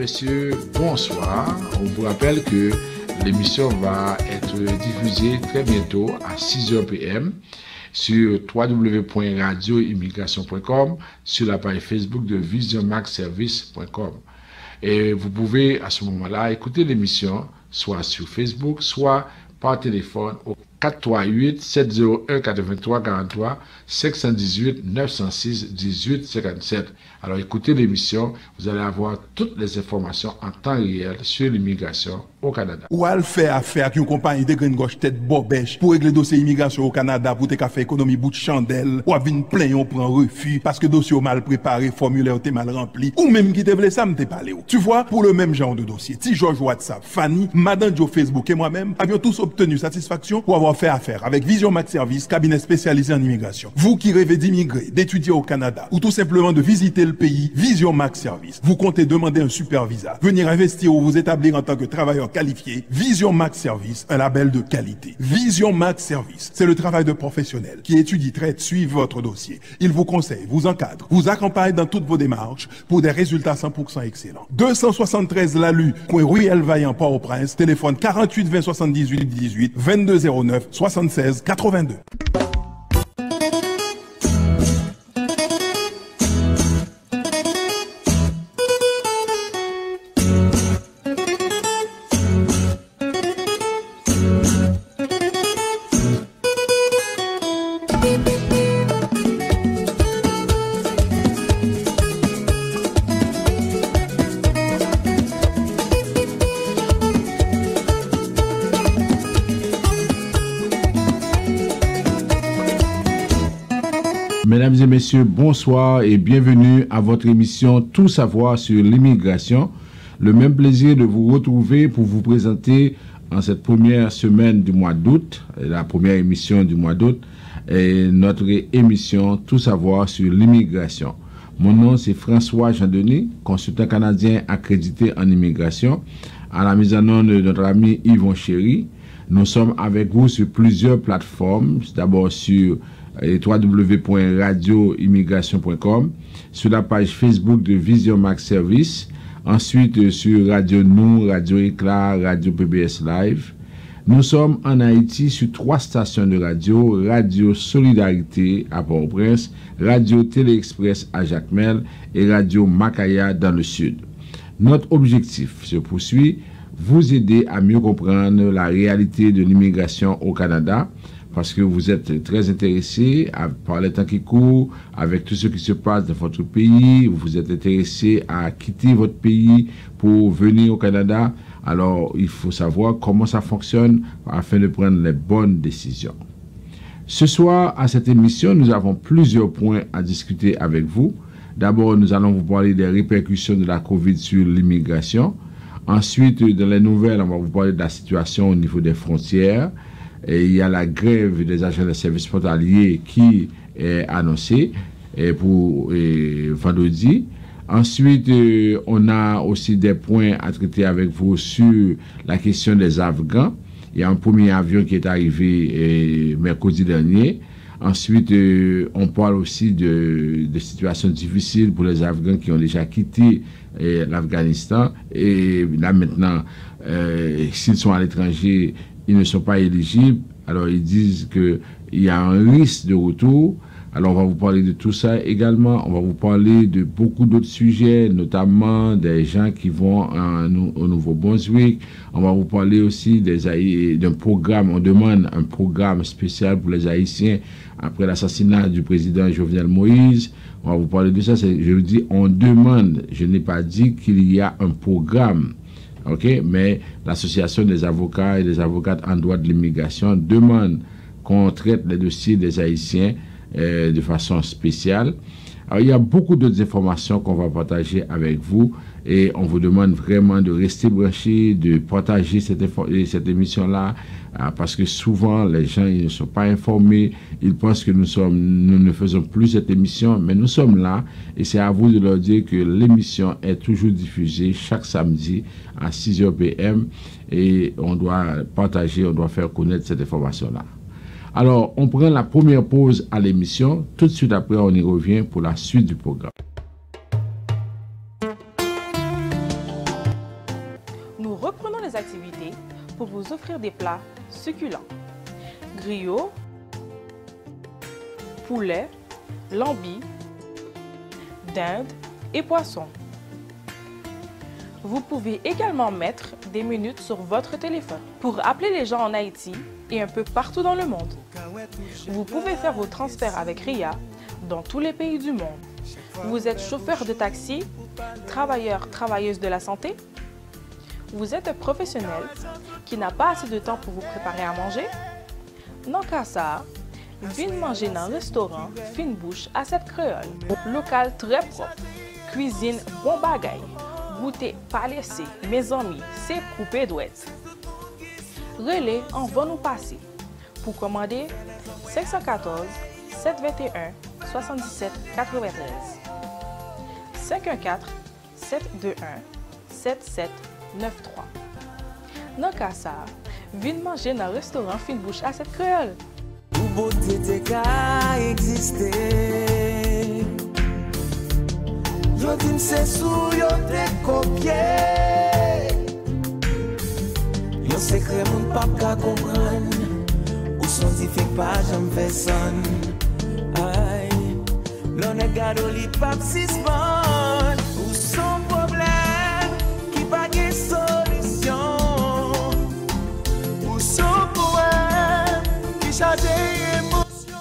messieurs, bonsoir. On vous rappelle que l'émission va être diffusée très bientôt à 6h PM sur www.radioimmigration.com, sur la page Facebook de visionmaxservice.com. Et vous pouvez à ce moment-là écouter l'émission soit sur Facebook, soit par téléphone au 438-701-8343, 518-906-1857. Alors écoutez l'émission, vous allez avoir toutes les informations en temps réel sur l'immigration au Canada. Ou al faire affaire avec une compagnie de grande gauche tête bobèche pour régler dossier immigration au Canada pour te faire économie bout de chandelle, ou venir plein on prend refus parce que dossier mal préparé, formulaire était mal rempli, ou même qui te voulait ça me te parler. Tu vois, pour le même genre de dossier, Ti George WhatsApp, Fanny, Madame Joe Facebook et moi-même avions tous obtenu satisfaction pour avoir fait affaire avec Vision Max Service, cabinet spécialisé en immigration. Vous qui rêvez d'immigrer, d'étudier au Canada ou tout simplement de visiter le pays, Vision Max Service. Vous comptez demander un super visa, venir investir ou vous établir en tant que travailleur qualifié, Vision Max Service, un label de qualité. Vision Max Service, c'est le travail de professionnels qui étudie, traite, suit votre dossier. Il vous conseille, vous encadre, vous accompagne dans toutes vos démarches pour des résultats 100% excellents. 273 Lalu, coin Ruelle Vaillant, Port-au-Prince, téléphone 48 20 78 18 22 09 76 82. Mesdames et messieurs, bonsoir et bienvenue à votre émission Tout savoir sur l'immigration. Le même plaisir de vous retrouver pour vous présenter en cette première semaine du mois d'août, la première émission du mois d'août, notre émission Tout savoir sur l'immigration. Mon nom c'est François Jean-Denis, consultant canadien accrédité en immigration. À la mise en onde de notre ami Yvon Chéry. Nous sommes avec vous sur plusieurs plateformes, d'abord sur www.radioimmigration.com, sur la page Facebook de Vision Max Service, ensuite sur Radio Nou, Radio Éclat, Radio PBS Live. Nous sommes en Haïti sur 3 stations de radio, Radio Solidarité à Port-au-Prince, Radio Télé-Express à Jacmel et Radio Macaya dans le sud. Notre objectif se poursuit, vous aider à mieux comprendre la réalité de l'immigration au Canada, parce que vous êtes très intéressé par les temps qui courent, avec tout ce qui se passe dans votre pays, vous êtes intéressé à quitter votre pays pour venir au Canada. Alors, il faut savoir comment ça fonctionne afin de prendre les bonnes décisions. Ce soir, à cette émission, nous avons plusieurs points à discuter avec vous. D'abord, nous allons vous parler des répercussions de la COVID sur l'immigration. Ensuite, dans les nouvelles, on va vous parler de la situation au niveau des frontières. Et il y a la grève des agents de services frontaliers qui est annoncée pour vendredi. Ensuite, on a aussi des points à traiter avec vous sur la question des Afghans. Il y a un premier avion qui est arrivé mercredi dernier. Ensuite, on parle aussi de situations difficiles pour les Afghans qui ont déjà quitté l'Afghanistan. Et là maintenant, s'ils sont à l'étranger, ils ne sont pas éligibles. Alors, ils disent qu'il y a un risque de retour. Alors, on va vous parler de tout ça également. On va vous parler de beaucoup d'autres sujets, notamment des gens qui vont au Nouveau-Brunswick. On va vous parler aussi d'un programme. On demande un programme spécial pour les Haïtiens après l'assassinat du président Jovenel Moïse. On va vous parler de ça. Je vous dis, on demande. Je n'ai pas dit qu'il y a un programme. Okay? Mais l'association des avocats et des avocates en droit de l'immigration demande qu'on traite les dossiers des Haïtiens de façon spéciale. Alors, il y a beaucoup d'autres informations qu'on va partager avec vous et on vous demande vraiment de rester branchés, de partager cette émission-là parce que souvent les gens ils ne sont pas informés, ils pensent que nous ne faisons plus cette émission, mais nous sommes là et c'est à vous de leur dire que l'émission est toujours diffusée chaque samedi à 6h PM et on doit partager, on doit faire connaître cette information-là. Alors, on prend la première pause à l'émission. Tout de suite après, on y revient pour la suite du programme. offrir des plats succulents. Griot, poulet, lambi, dinde et poisson. Vous pouvez également mettre des minutes sur votre téléphone pour appeler les gens en Haïti et un peu partout dans le monde. Vous pouvez faire vos transferts avec RIA dans tous les pays du monde. Vous êtes chauffeur de taxi, travailleuse de la santé? Vous êtes un professionnel qui n'a pas assez de temps pour vous préparer à manger? Non qu'à ça, venez manger dans un restaurant Fine Bouche à cette créole. Local très propre, cuisine bon bagaille, goûter pas laissé, mes amis, c'est coupé douette. Relais en va nous passer. Pour commander, 514 721 77 93 514 721 7793. Dans cas ça, venez manger dans le restaurant Fine Bouche à cette créole. Ou beauté te ka existe. Yo dim se sou yo te kopye. Yo secret moun pap ka kompran. Ou scientifique pa jam fè son. Ay, l'on e gado li pap sispan. Ou son problème ki pa gen solution. Ou son poème ki chante émotion.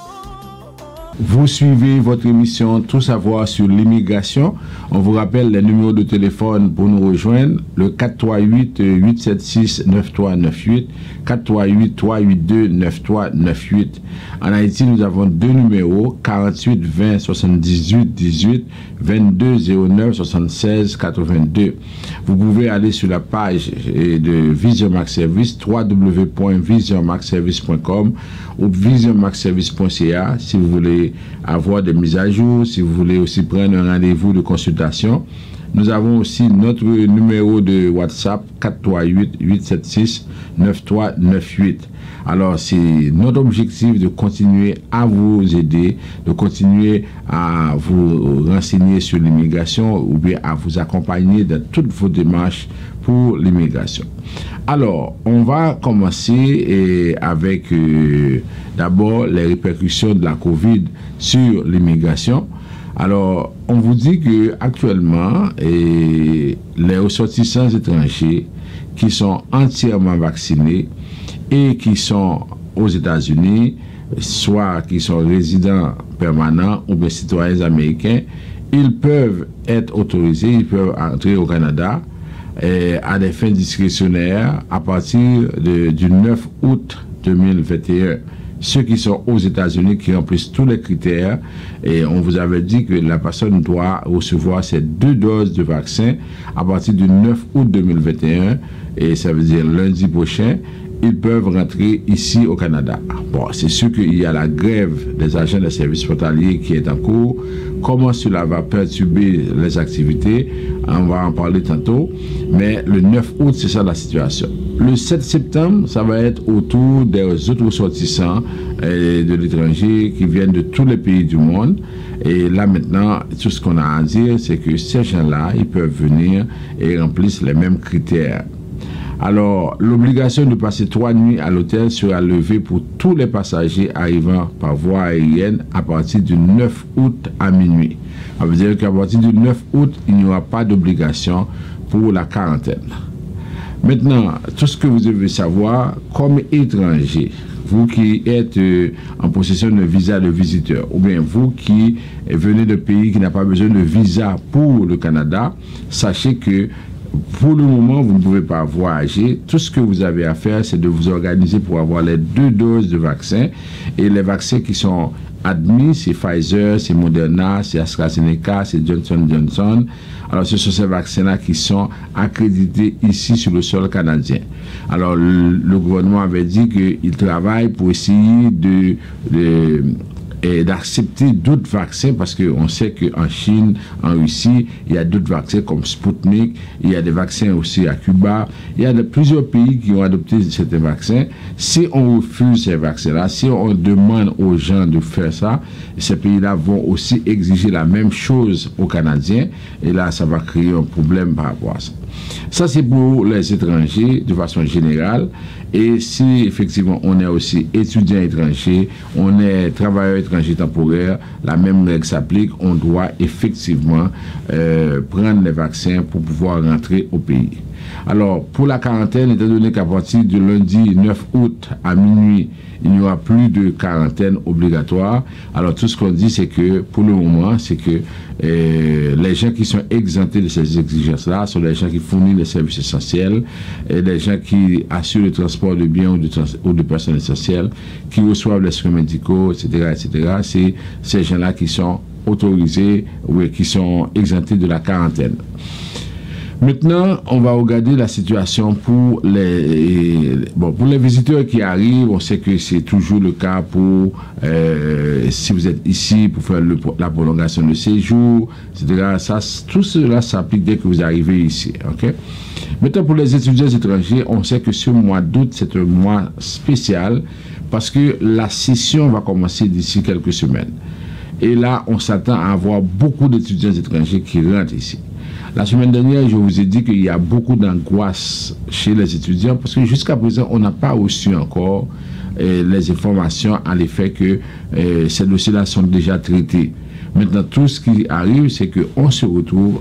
Vous suivez votre émission Tout savoir sur l'immigration. On vous rappelle les numéros de téléphone pour nous rejoindre. Le 438-876-9398, 438-382-9398. En Haïti, nous avons deux numéros, 48 20 78 18, 22 09 76 82. Vous pouvez aller sur la page de Vision Max Service, www.visionmaxservice.com ou visionmaxservice.ca si vous voulez avoir des mises à jour, si vous voulez aussi prendre un rendez-vous de consultation. Nous avons aussi notre numéro de WhatsApp 438-876-9398. Alors, c'est notre objectif de continuer à vous aider, de continuer à vous renseigner sur l'immigration ou bien à vous accompagner dans toutes vos démarches pour l'immigration. Alors, on va commencer avec d'abord les répercussions de la COVID sur l'immigration. Alors, on vous dit que actuellement, les ressortissants étrangers qui sont entièrement vaccinés et qui sont aux États-Unis, soit qui sont résidents permanents ou bien citoyens américains, ils peuvent être autorisés, ils peuvent entrer au Canada à des fins discrétionnaires à partir du 9 août 2021. Ceux qui sont aux États-Unis, qui remplissent tous les critères, et on vous avait dit que la personne doit recevoir ces 2 doses de vaccin à partir du 9 août 2021, et ça veut dire lundi prochain, ils peuvent rentrer ici au Canada. Bon, c'est sûr qu'il y a la grève des agents des services frontaliers qui est en cours. Comment cela va perturber les activités, on va en parler tantôt. Mais le 9 août, c'est ça la situation. Le 7 septembre, ça va être autour des autres ressortissants de l'étranger qui viennent de tous les pays du monde. Et là maintenant, tout ce qu'on a à dire, c'est que ces gens-là, ils peuvent venir et remplissent les mêmes critères. Alors, l'obligation de passer 3 nuits à l'hôtel sera levée pour tous les passagers arrivant par voie aérienne à partir du 9 août à minuit. Ça veut dire qu'à partir du 9 août, il n'y aura pas d'obligation pour la quarantaine. Maintenant, tout ce que vous devez savoir, comme étranger, vous qui êtes en possession d'un visa de visiteur, ou bien vous qui venez de pays qui n'a pas besoin de visa pour le Canada, sachez que pour le moment, vous ne pouvez pas voyager. Tout ce que vous avez à faire, c'est de vous organiser pour avoir les 2 doses de vaccin. Et les vaccins qui sont admis, c'est Pfizer, c'est Moderna, c'est AstraZeneca, c'est Johnson & Johnson. Alors, ce sont ces vaccins-là qui sont accrédités ici sur le sol canadien. Alors, le gouvernement avait dit qu'il travaille pour essayer d'accepter d'autres vaccins, parce qu'on sait qu'en Chine, en Russie, il y a d'autres vaccins comme Sputnik, il y a des vaccins aussi à Cuba, il y a plusieurs pays qui ont adopté certains vaccins. Si on refuse ces vaccins-là, si on demande aux gens de faire ça, ces pays-là vont aussi exiger la même chose aux Canadiens, et là, ça va créer un problème par rapport à ça. Ça, c'est pour les étrangers de façon générale. Et si effectivement on est aussi étudiant étranger, on est travailleur étranger temporaire, la même règle s'applique, on doit effectivement prendre les vaccins pour pouvoir rentrer au pays. Alors, pour la quarantaine, étant donné qu'à partir du lundi 9 août à minuit, il n'y aura plus de quarantaine obligatoire. Alors, tout ce qu'on dit, c'est que, pour le moment, c'est que les gens qui sont exemptés de ces exigences-là sont les gens qui fournissent les services essentiels, et les gens qui assurent le transport de biens ou de personnes essentielles, qui reçoivent les soins médicaux, etc., etc. C'est ces gens-là qui sont autorisés ou qui sont exemptés de la quarantaine. Maintenant, on va regarder la situation pour pour les visiteurs qui arrivent. On sait que c'est toujours le cas pour si vous êtes ici pour faire la prolongation de séjour, etc. Tout cela s'applique dès que vous arrivez ici. Okay? Maintenant, pour les étudiants étrangers, on sait que ce mois d'août, c'est un mois spécial parce que la session va commencer d'ici quelques semaines. Et là, on s'attend à avoir beaucoup d'étudiants étrangers qui rentrent ici. La semaine dernière, je vous ai dit qu'il y a beaucoup d'angoisse chez les étudiants parce que jusqu'à présent, on n'a pas reçu encore les informations à l'effet que ces dossiers-là sont déjà traités. Maintenant, tout ce qui arrive, c'est qu'on se retrouve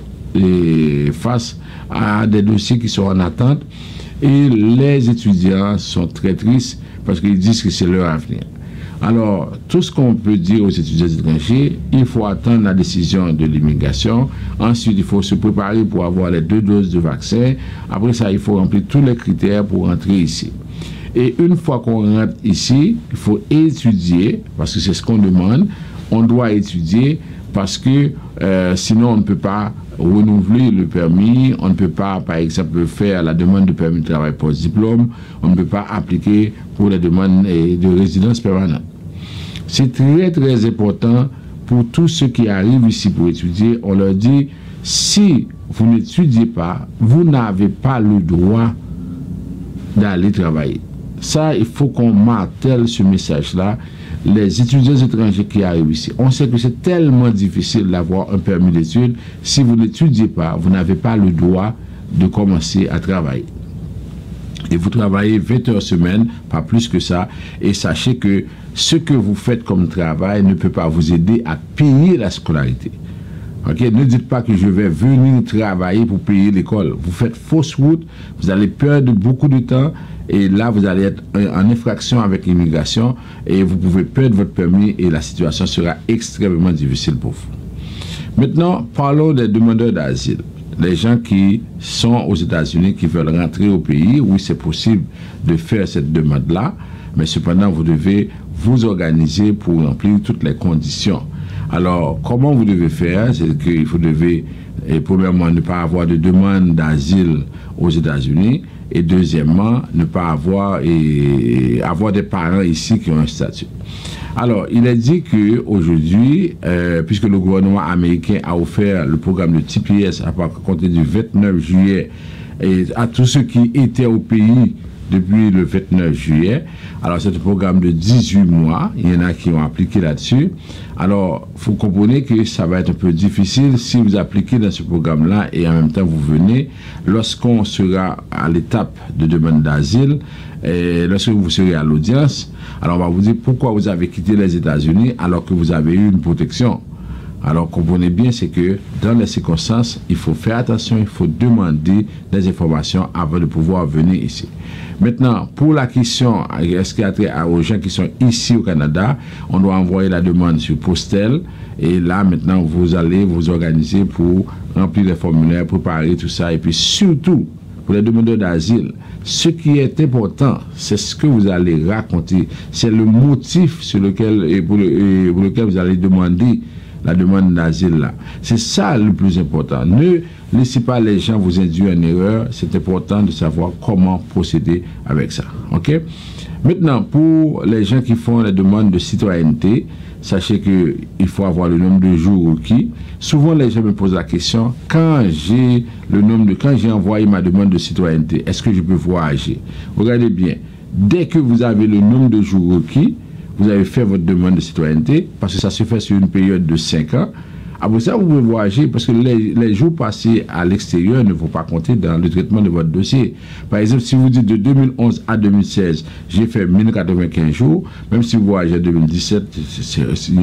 face à des dossiers qui sont en attente et les étudiants sont très tristes parce qu'ils disent que c'est leur avenir. Alors, tout ce qu'on peut dire aux étudiants étrangers, il faut attendre la décision de l'immigration. Ensuite, il faut se préparer pour avoir les 2 doses de vaccin. Après ça, il faut remplir tous les critères pour rentrer ici. Et une fois qu'on rentre ici, il faut étudier, parce que c'est ce qu'on demande. On doit étudier parce que sinon, on ne peut pas renouveler le permis, on ne peut pas, par exemple, faire la demande de permis de travail post-diplôme, on ne peut pas appliquer pour les demandes de résidence permanente. C'est très, très important pour tous ceux qui arrivent ici pour étudier. On leur dit, si vous n'étudiez pas, vous n'avez pas le droit d'aller travailler. Ça, il faut qu'on martèle ce message-là. Les étudiants étrangers qui arrivent ici, on sait que c'est tellement difficile d'avoir un permis d'études. Si vous n'étudiez pas, vous n'avez pas le droit de commencer à travailler. Et vous travaillez 20 heures semaine, pas plus que ça. Et sachez que ce que vous faites comme travail ne peut pas vous aider à payer la scolarité. Okay? Ne dites pas que je vais venir travailler pour payer l'école. Vous faites fausse route, vous allez perdre beaucoup de temps. Et là, vous allez être en infraction avec l'immigration et vous pouvez perdre votre permis et la situation sera extrêmement difficile pour vous. Maintenant, parlons des demandeurs d'asile. Les gens qui sont aux États-Unis, qui veulent rentrer au pays, oui, c'est possible de faire cette demande-là, mais cependant, vous devez vous organiser pour remplir toutes les conditions. Alors, comment vous devez faire? C'est qu'il vous devez, premièrement, ne pas avoir de demande d'asile aux États-Unis. Et deuxièmement, ne pas avoir des parents ici qui ont un statut. Alors, il est dit qu'aujourd'hui, puisque le gouvernement américain a offert le programme de TPS à compter du 29 juillet et à tous ceux qui étaient au pays depuis le 29 juillet. Alors, c'est un programme de 18 mois. Il y en a qui ont appliqué là-dessus. Alors, vous comprenez que ça va être un peu difficile si vous appliquez dans ce programme-là et en même temps vous venez. Lorsqu'on sera à l'étape de demande d'asile, lorsque vous serez à l'audience, alors on va vous dire pourquoi vous avez quitté les États-Unis alors que vous avez eu une protection. Alors, comprenez bien, c'est que dans les circonstances, il faut faire attention, il faut demander des informations avant de pouvoir venir ici. Maintenant, pour la question, est-ce qu'il y a trait aux gens qui sont ici au Canada, on doit envoyer la demande sur Postel. Et là, maintenant, vous allez vous organiser pour remplir les formulaires, préparer tout ça. Et puis, surtout, pour les demandeurs d'asile, ce qui est important, c'est ce que vous allez raconter. C'est le motif sur lequel, pour lequel vous allez demander la demande d'asile là. C'est ça le plus important. Ne laissez pas les gens vous induire en erreur. C'est important de savoir comment procéder avec ça. OK? Maintenant, pour les gens qui font les demandes de citoyenneté, sachez qu'il faut avoir le nombre de jours requis. Souvent, les gens me posent la question, quand j'ai envoyé ma demande de citoyenneté, est-ce que je peux voyager? Regardez bien, dès que vous avez le nombre de jours requis, vous avez fait votre demande de citoyenneté, parce que ça se fait sur une période de 5 ans. Après ça, vous pouvez voyager parce que les jours passés à l'extérieur ne vont pas compter dans le traitement de votre dossier. Par exemple, si vous dites de 2011 à 2016, j'ai fait 1095 jours, même si vous voyagez en 2017,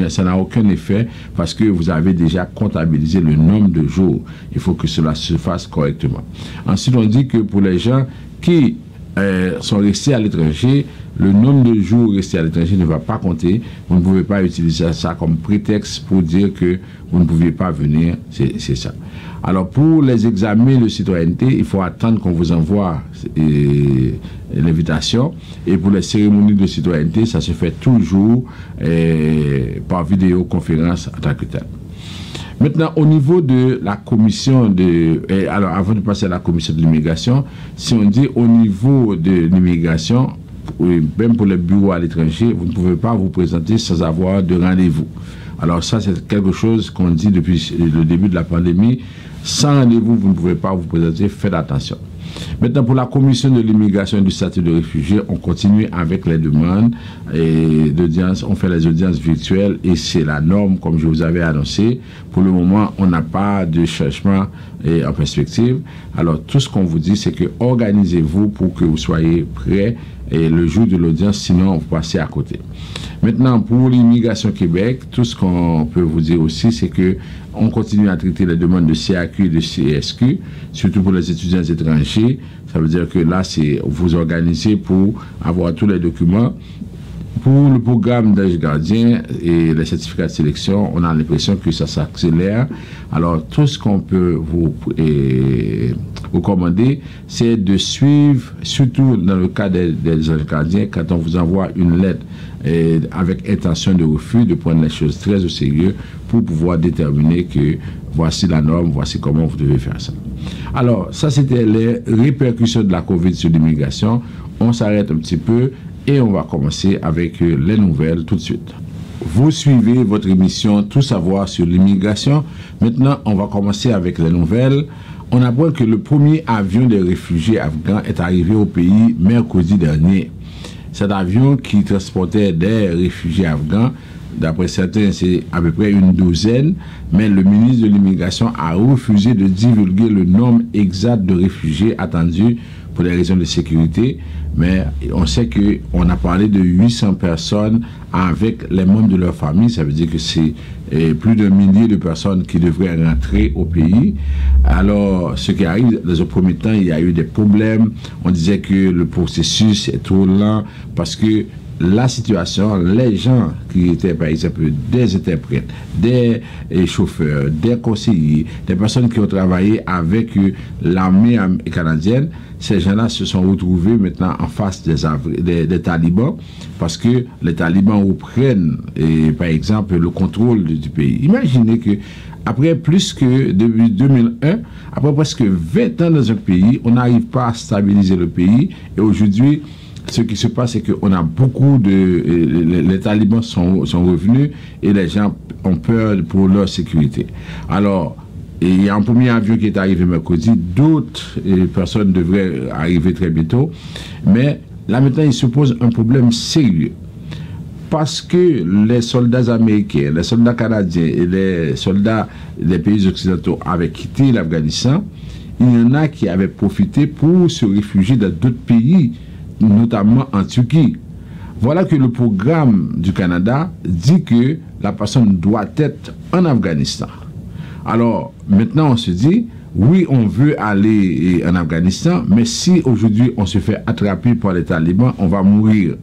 ça n'a aucun effet parce que vous avez déjà comptabilisé le nombre de jours. Il faut que cela se fasse correctement. Ensuite, on dit que pour les gens qui sont restés à l'étranger, le nombre de jours restés à l'étranger ne va pas compter. Vous ne pouvez pas utiliser ça comme prétexte pour dire que vous ne pouviez pas venir. C'est ça. Alors, pour les examens de citoyenneté, il faut attendre qu'on vous envoie l'invitation. Et pour les cérémonies de citoyenneté, ça se fait toujours par vidéoconférence en tant que tel. Maintenant, au niveau de la commission alors avant de passer à la commission de l'immigration, si on dit au niveau de l'immigration, même pour les bureaux à l'étranger, vous ne pouvez pas vous présenter sans avoir de rendez-vous. Alors ça, c'est quelque chose qu'on dit depuis le début de la pandémie. Sans rendez-vous, vous ne pouvez pas vous présenter, faites attention. Maintenant, pour la commission de l'immigration et du statut de réfugié, on continue avec les demandes d'audience. On fait les audiences virtuelles et c'est la norme, comme je vous avais annoncé. Pour le moment, on n'a pas de changement en perspective. Alors, tout ce qu'on vous dit, c'est que organisez-vous pour que vous soyez prêts le jour de l'audience, sinon vous passez à côté. Maintenant, pour l'immigration Québec, tout ce qu'on peut vous dire aussi, c'est que on continue à traiter les demandes de CAQ et de CSQ, surtout pour les étudiants étrangers. Ça veut dire que là, c'est vous organisez pour avoir tous les documents. Pour le programme d'âge gardien et les certificats de sélection, on a l'impression que ça s'accélère. Alors, tout ce qu'on peut vous recommander, c'est de suivre, surtout dans le cas des âges gardiens, quand on vous envoie une lettre avec intention de refus, de prendre les choses très au sérieux pour pouvoir déterminer que voici la norme, voici comment vous devez faire ça. Alors, ça, c'était les répercussions de la COVID sur l'immigration. On s'arrête un petit peu. Et on va commencer avec les nouvelles tout de suite. Vous suivez votre émission Tout savoir sur l'immigration. Maintenant, on va commencer avec les nouvelles. On apprend que le premier avion des réfugiés afghans est arrivé au pays mercredi dernier. Cet avion qui transportait des réfugiés afghans, d'après certains, c'est à peu près une douzaine, mais le ministre de l'immigration a refusé de divulguer le nombre exact de réfugiés attendus pour des raisons de sécurité, mais on sait qu'on a parlé de 800 personnes avec les membres de leur famille. Ça veut dire que c'est plus d'1 millier de personnes qui devraient rentrer au pays. Alors, ce qui arrive, dans un premier temps, il y a eu des problèmes. On disait que le processus est trop lent parce que la situation, les gens qui étaient par exemple des interprètes, des chauffeurs, des conseillers, des personnes qui ont travaillé avec l'armée canadienne, ces gens-là se sont retrouvés maintenant en face des talibans parce que les talibans reprennent par exemple le contrôle du pays. Imaginez que après plus que depuis 2001, après presque 20 ans dans un pays, on n'arrive pas à stabiliser le pays et aujourd'hui, ce qui se passe, c'est qu'on a beaucoup les talibans sont revenus et les gens ont peur pour leur sécurité. Alors, il y a un premier avion qui est arrivé mercredi, d'autres personnes devraient arriver très bientôt, mais là maintenant il se pose un problème sérieux. Parce que les soldats américains, les soldats canadiens et les soldats des pays occidentaux avaient quitté l'Afghanistan, il y en a qui avaient profité pour se réfugier dans d'autres pays, notamment en Turquie. Voilà que le programme du Canada dit que la personne doit être en Afghanistan. Alors, maintenant on se dit, oui, on veut aller en Afghanistan, mais si aujourd'hui on se fait attraper par les talibans, on va mourir.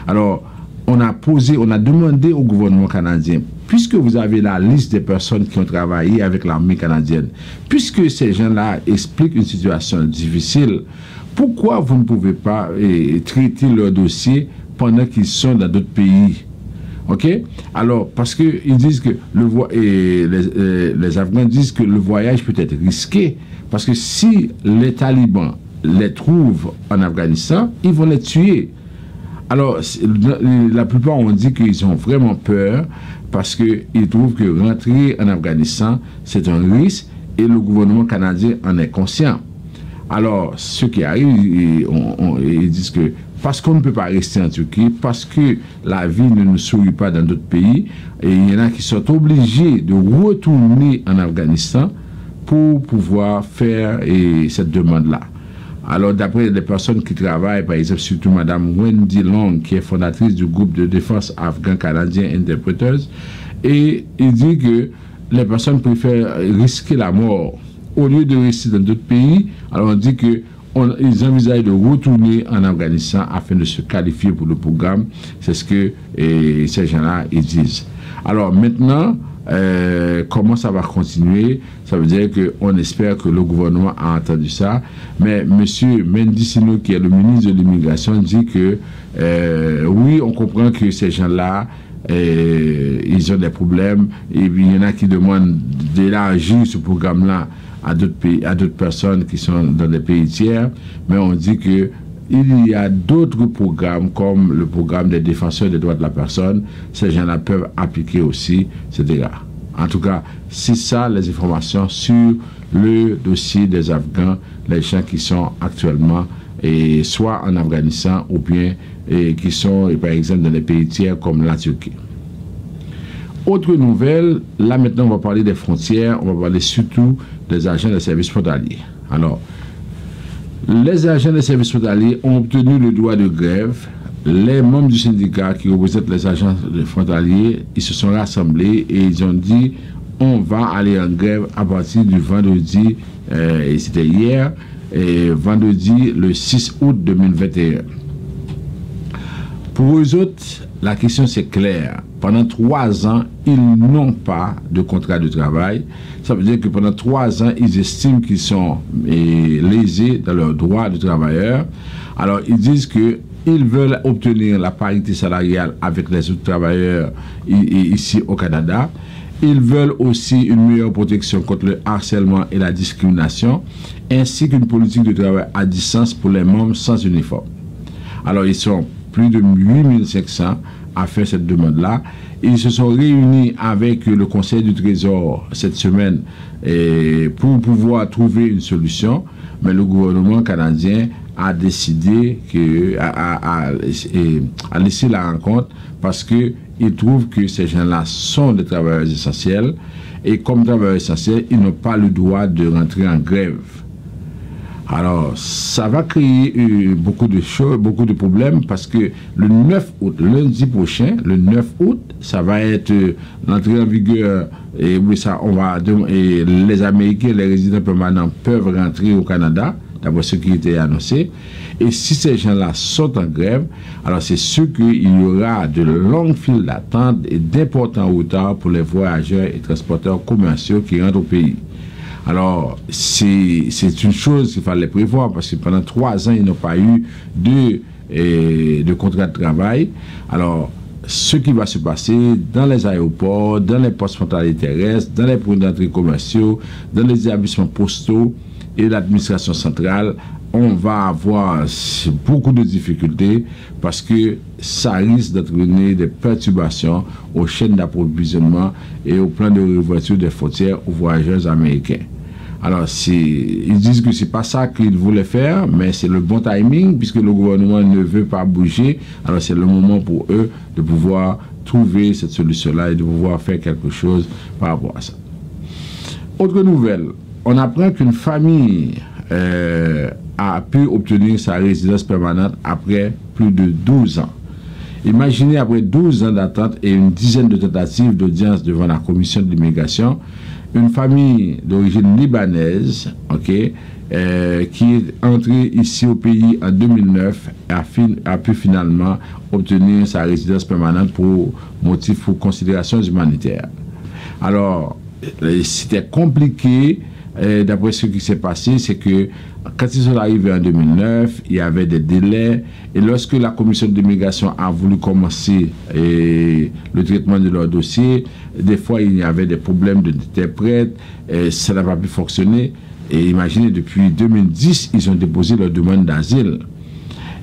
Alors, on a demandé au gouvernement canadien, puisque vous avez la liste des personnes qui ont travaillé avec l'armée canadienne, puisque ces gens-là expliquent une situation difficile, pourquoi vous ne pouvez pas traiter leur dossier pendant qu'ils sont dans d'autres pays? Ok? Alors, parce qu'ils disent que les Afghans disent que le voyage peut être risqué, parce que si les talibans les trouvent en Afghanistan, ils vont les tuer. Alors, la plupart ont dit qu'ils ont vraiment peur parce qu'ils trouvent que rentrer en Afghanistan, c'est un risque et le gouvernement canadien en est conscient. Alors, ce qui arrive, ils disent que parce qu'on ne peut pas rester en Turquie, parce que la vie ne nous sourit pas dans d'autres pays, et il y en a qui sont obligés de retourner en Afghanistan pour pouvoir faire cette demande-là. Alors, d'après les personnes qui travaillent, par exemple, surtout Mme Wendy Long, qui est fondatrice du groupe de défense afghan-canadien Interpreters, et il dit que les personnes préfèrent risquer la mort au lieu de rester dans d'autres pays. Alors, on dit qu'ils envisagent de retourner en Afghanistan afin de se qualifier pour le programme. C'est ce que ces gens-là ils disent. Alors, maintenant, comment ça va continuer? Ça veut dire qu'on espère que le gouvernement a entendu ça. Mais M. Mendicino, qui est le ministre de l'Immigration, dit que oui, on comprend que ces gens-là, ils ont des problèmes. Et puis, il y en a qui demandent d'élargir ce programme-là à d'autres personnes qui sont dans des pays tiers. Mais on dit que il y a d'autres programmes comme le programme des défenseurs des droits de la personne. Ces gens-là peuvent appliquer aussi, etc. En tout cas, c'est ça les informations sur le dossier des Afghans, les gens qui sont actuellement soit en Afghanistan ou bien qui sont par exemple dans les pays tiers comme la Turquie. Autre nouvelle, là maintenant on va parler des frontières, on va parler surtout des agents des services frontaliers. Alors, les agents des services frontaliers ont obtenu le droit de grève. Les membres du syndicat qui représentent les agents frontaliers, ils se sont rassemblés et ils ont dit on va aller en grève à partir du vendredi, et c'était hier, et vendredi le 6 août 2021. Pour eux autres, la question c'est clair. Pendant 3 ans, ils n'ont pas de contrat de travail. Ça veut dire que pendant 3 ans, ils estiment qu'ils sont lésés dans leurs droits de travailleurs. Alors, ils disent qu'ils veulent obtenir la parité salariale avec les autres travailleurs ici au Canada. Ils veulent aussi une meilleure protection contre le harcèlement et la discrimination, ainsi qu'une politique de travail à distance pour les membres sans uniforme. Alors, ils sont plus de 8500 à faire cette demande-là. Ils se sont réunis avec le Conseil du Trésor cette semaine pour pouvoir trouver une solution, mais le gouvernement canadien a décidé à laisser la rencontre parce qu'il trouve que ces gens-là sont des travailleurs essentiels et comme travailleurs essentiels, ils n'ont pas le droit de rentrer en grève. Alors, ça va créer beaucoup de choses, beaucoup de problèmes parce que le 9 août, lundi prochain, le 9 août, ça va être l'entrée en vigueur et les Américains, les résidents permanents peuvent rentrer au Canada, d'après ce qui était annoncé. Et si ces gens-là sont en grève, alors c'est sûr qu'il y aura de longues files d'attente et d'importants retards pour les voyageurs et transporteurs commerciaux qui rentrent au pays. Alors, c'est une chose qu'il fallait prévoir parce que pendant 3 ans, ils n'ont pas eu de contrat de travail. Alors, ce qui va se passer dans les aéroports, dans les postes frontaliers terrestres, dans les points d'entrée commerciaux, dans les établissements postaux et l'administration centrale, on va avoir beaucoup de difficultés parce que ça risque d'entraîner des perturbations aux chaînes d'approvisionnement et au plan de réouverture des frontières aux voyageurs américains. Alors, ils disent que c'est pas ça qu'ils voulaient faire, mais c'est le bon timing puisque le gouvernement ne veut pas bouger. Alors, c'est le moment pour eux de pouvoir trouver cette solution-là et de pouvoir faire quelque chose par rapport à ça. Autre nouvelle, on apprend qu'une famille a pu obtenir sa résidence permanente après plus de 12 ans. Imaginez après 12 ans d'attente et une dizaine de tentatives d'audience devant la commission de l'immigration, une famille d'origine libanaise, qui est entrée ici au pays en 2009 a pu finalement obtenir sa résidence permanente pour considérations humanitaires. Alors, c'était compliqué. D'après ce qui s'est passé, c'est que quand ils sont arrivés en 2009, il y avait des délais. Et lorsque la commission d'immigration a voulu commencer le traitement de leur dossier, des fois il y avait des problèmes d'interprète, ça n'a pas pu fonctionner. Et imaginez, depuis 2010, ils ont déposé leur demande d'asile.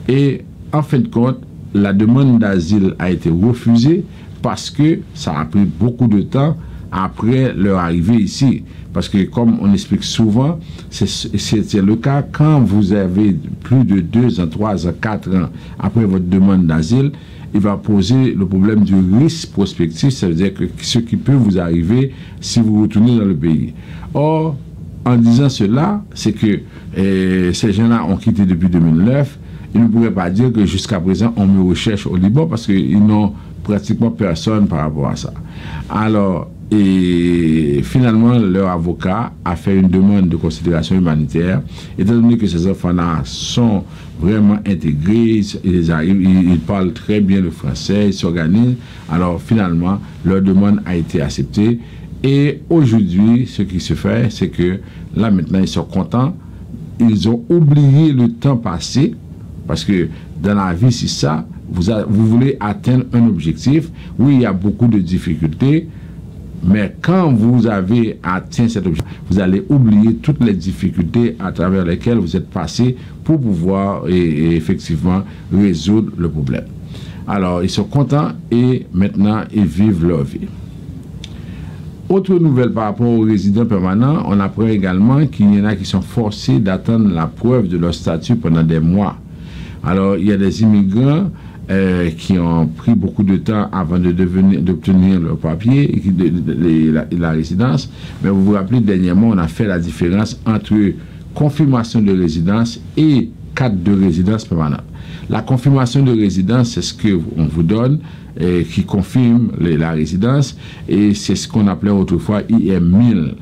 Et en fin de compte, la demande d'asile a été refusée parce que ça a pris beaucoup de temps après leur arrivée ici. Parce que, comme on explique souvent, c'est le cas quand vous avez plus de 2 ans, 3 ans, 4 ans après votre demande d'asile, il va poser le problème du risque prospectif, ça veut dire que ce qui peut vous arriver si vous retournez dans le pays. Or, en disant cela, c'est que ces gens-là ont quitté depuis 2009. Ils ne pourraient pas dire que jusqu'à présent, on me recherche au Liban parce qu'ils n'ont pratiquement personne par rapport à ça. Alors, et finalement, leur avocat a fait une demande de considération humanitaire. Étant donné que ces enfants-là sont vraiment intégrés, ils parlent très bien le français, ils s'organisent. Alors, finalement, leur demande a été acceptée. Et aujourd'hui, ce qui se fait, c'est que là, maintenant, ils sont contents. Ils ont oublié le temps passé. Parce que dans la vie, c'est ça. Vous voulez atteindre un objectif. Oui, il y a beaucoup de difficultés. Mais quand vous avez atteint cet objectif, vous allez oublier toutes les difficultés à travers lesquelles vous êtes passé pour pouvoir et effectivement résoudre le problème. Alors, ils sont contents et maintenant, ils vivent leur vie. Autre nouvelle par rapport aux résidents permanents, on apprend également qu'il y en a qui sont forcés d'attendre la preuve de leur statut pendant des mois. Alors, il y a des immigrants qui ont pris beaucoup de temps avant d'obtenir leur papier et la résidence. Mais vous vous rappelez, dernièrement, on a fait la différence entre confirmation de résidence et carte de résidence permanente. La confirmation de résidence, c'est ce qu'on vous donne, qui confirme la résidence, et c'est ce qu'on appelait autrefois IM1000.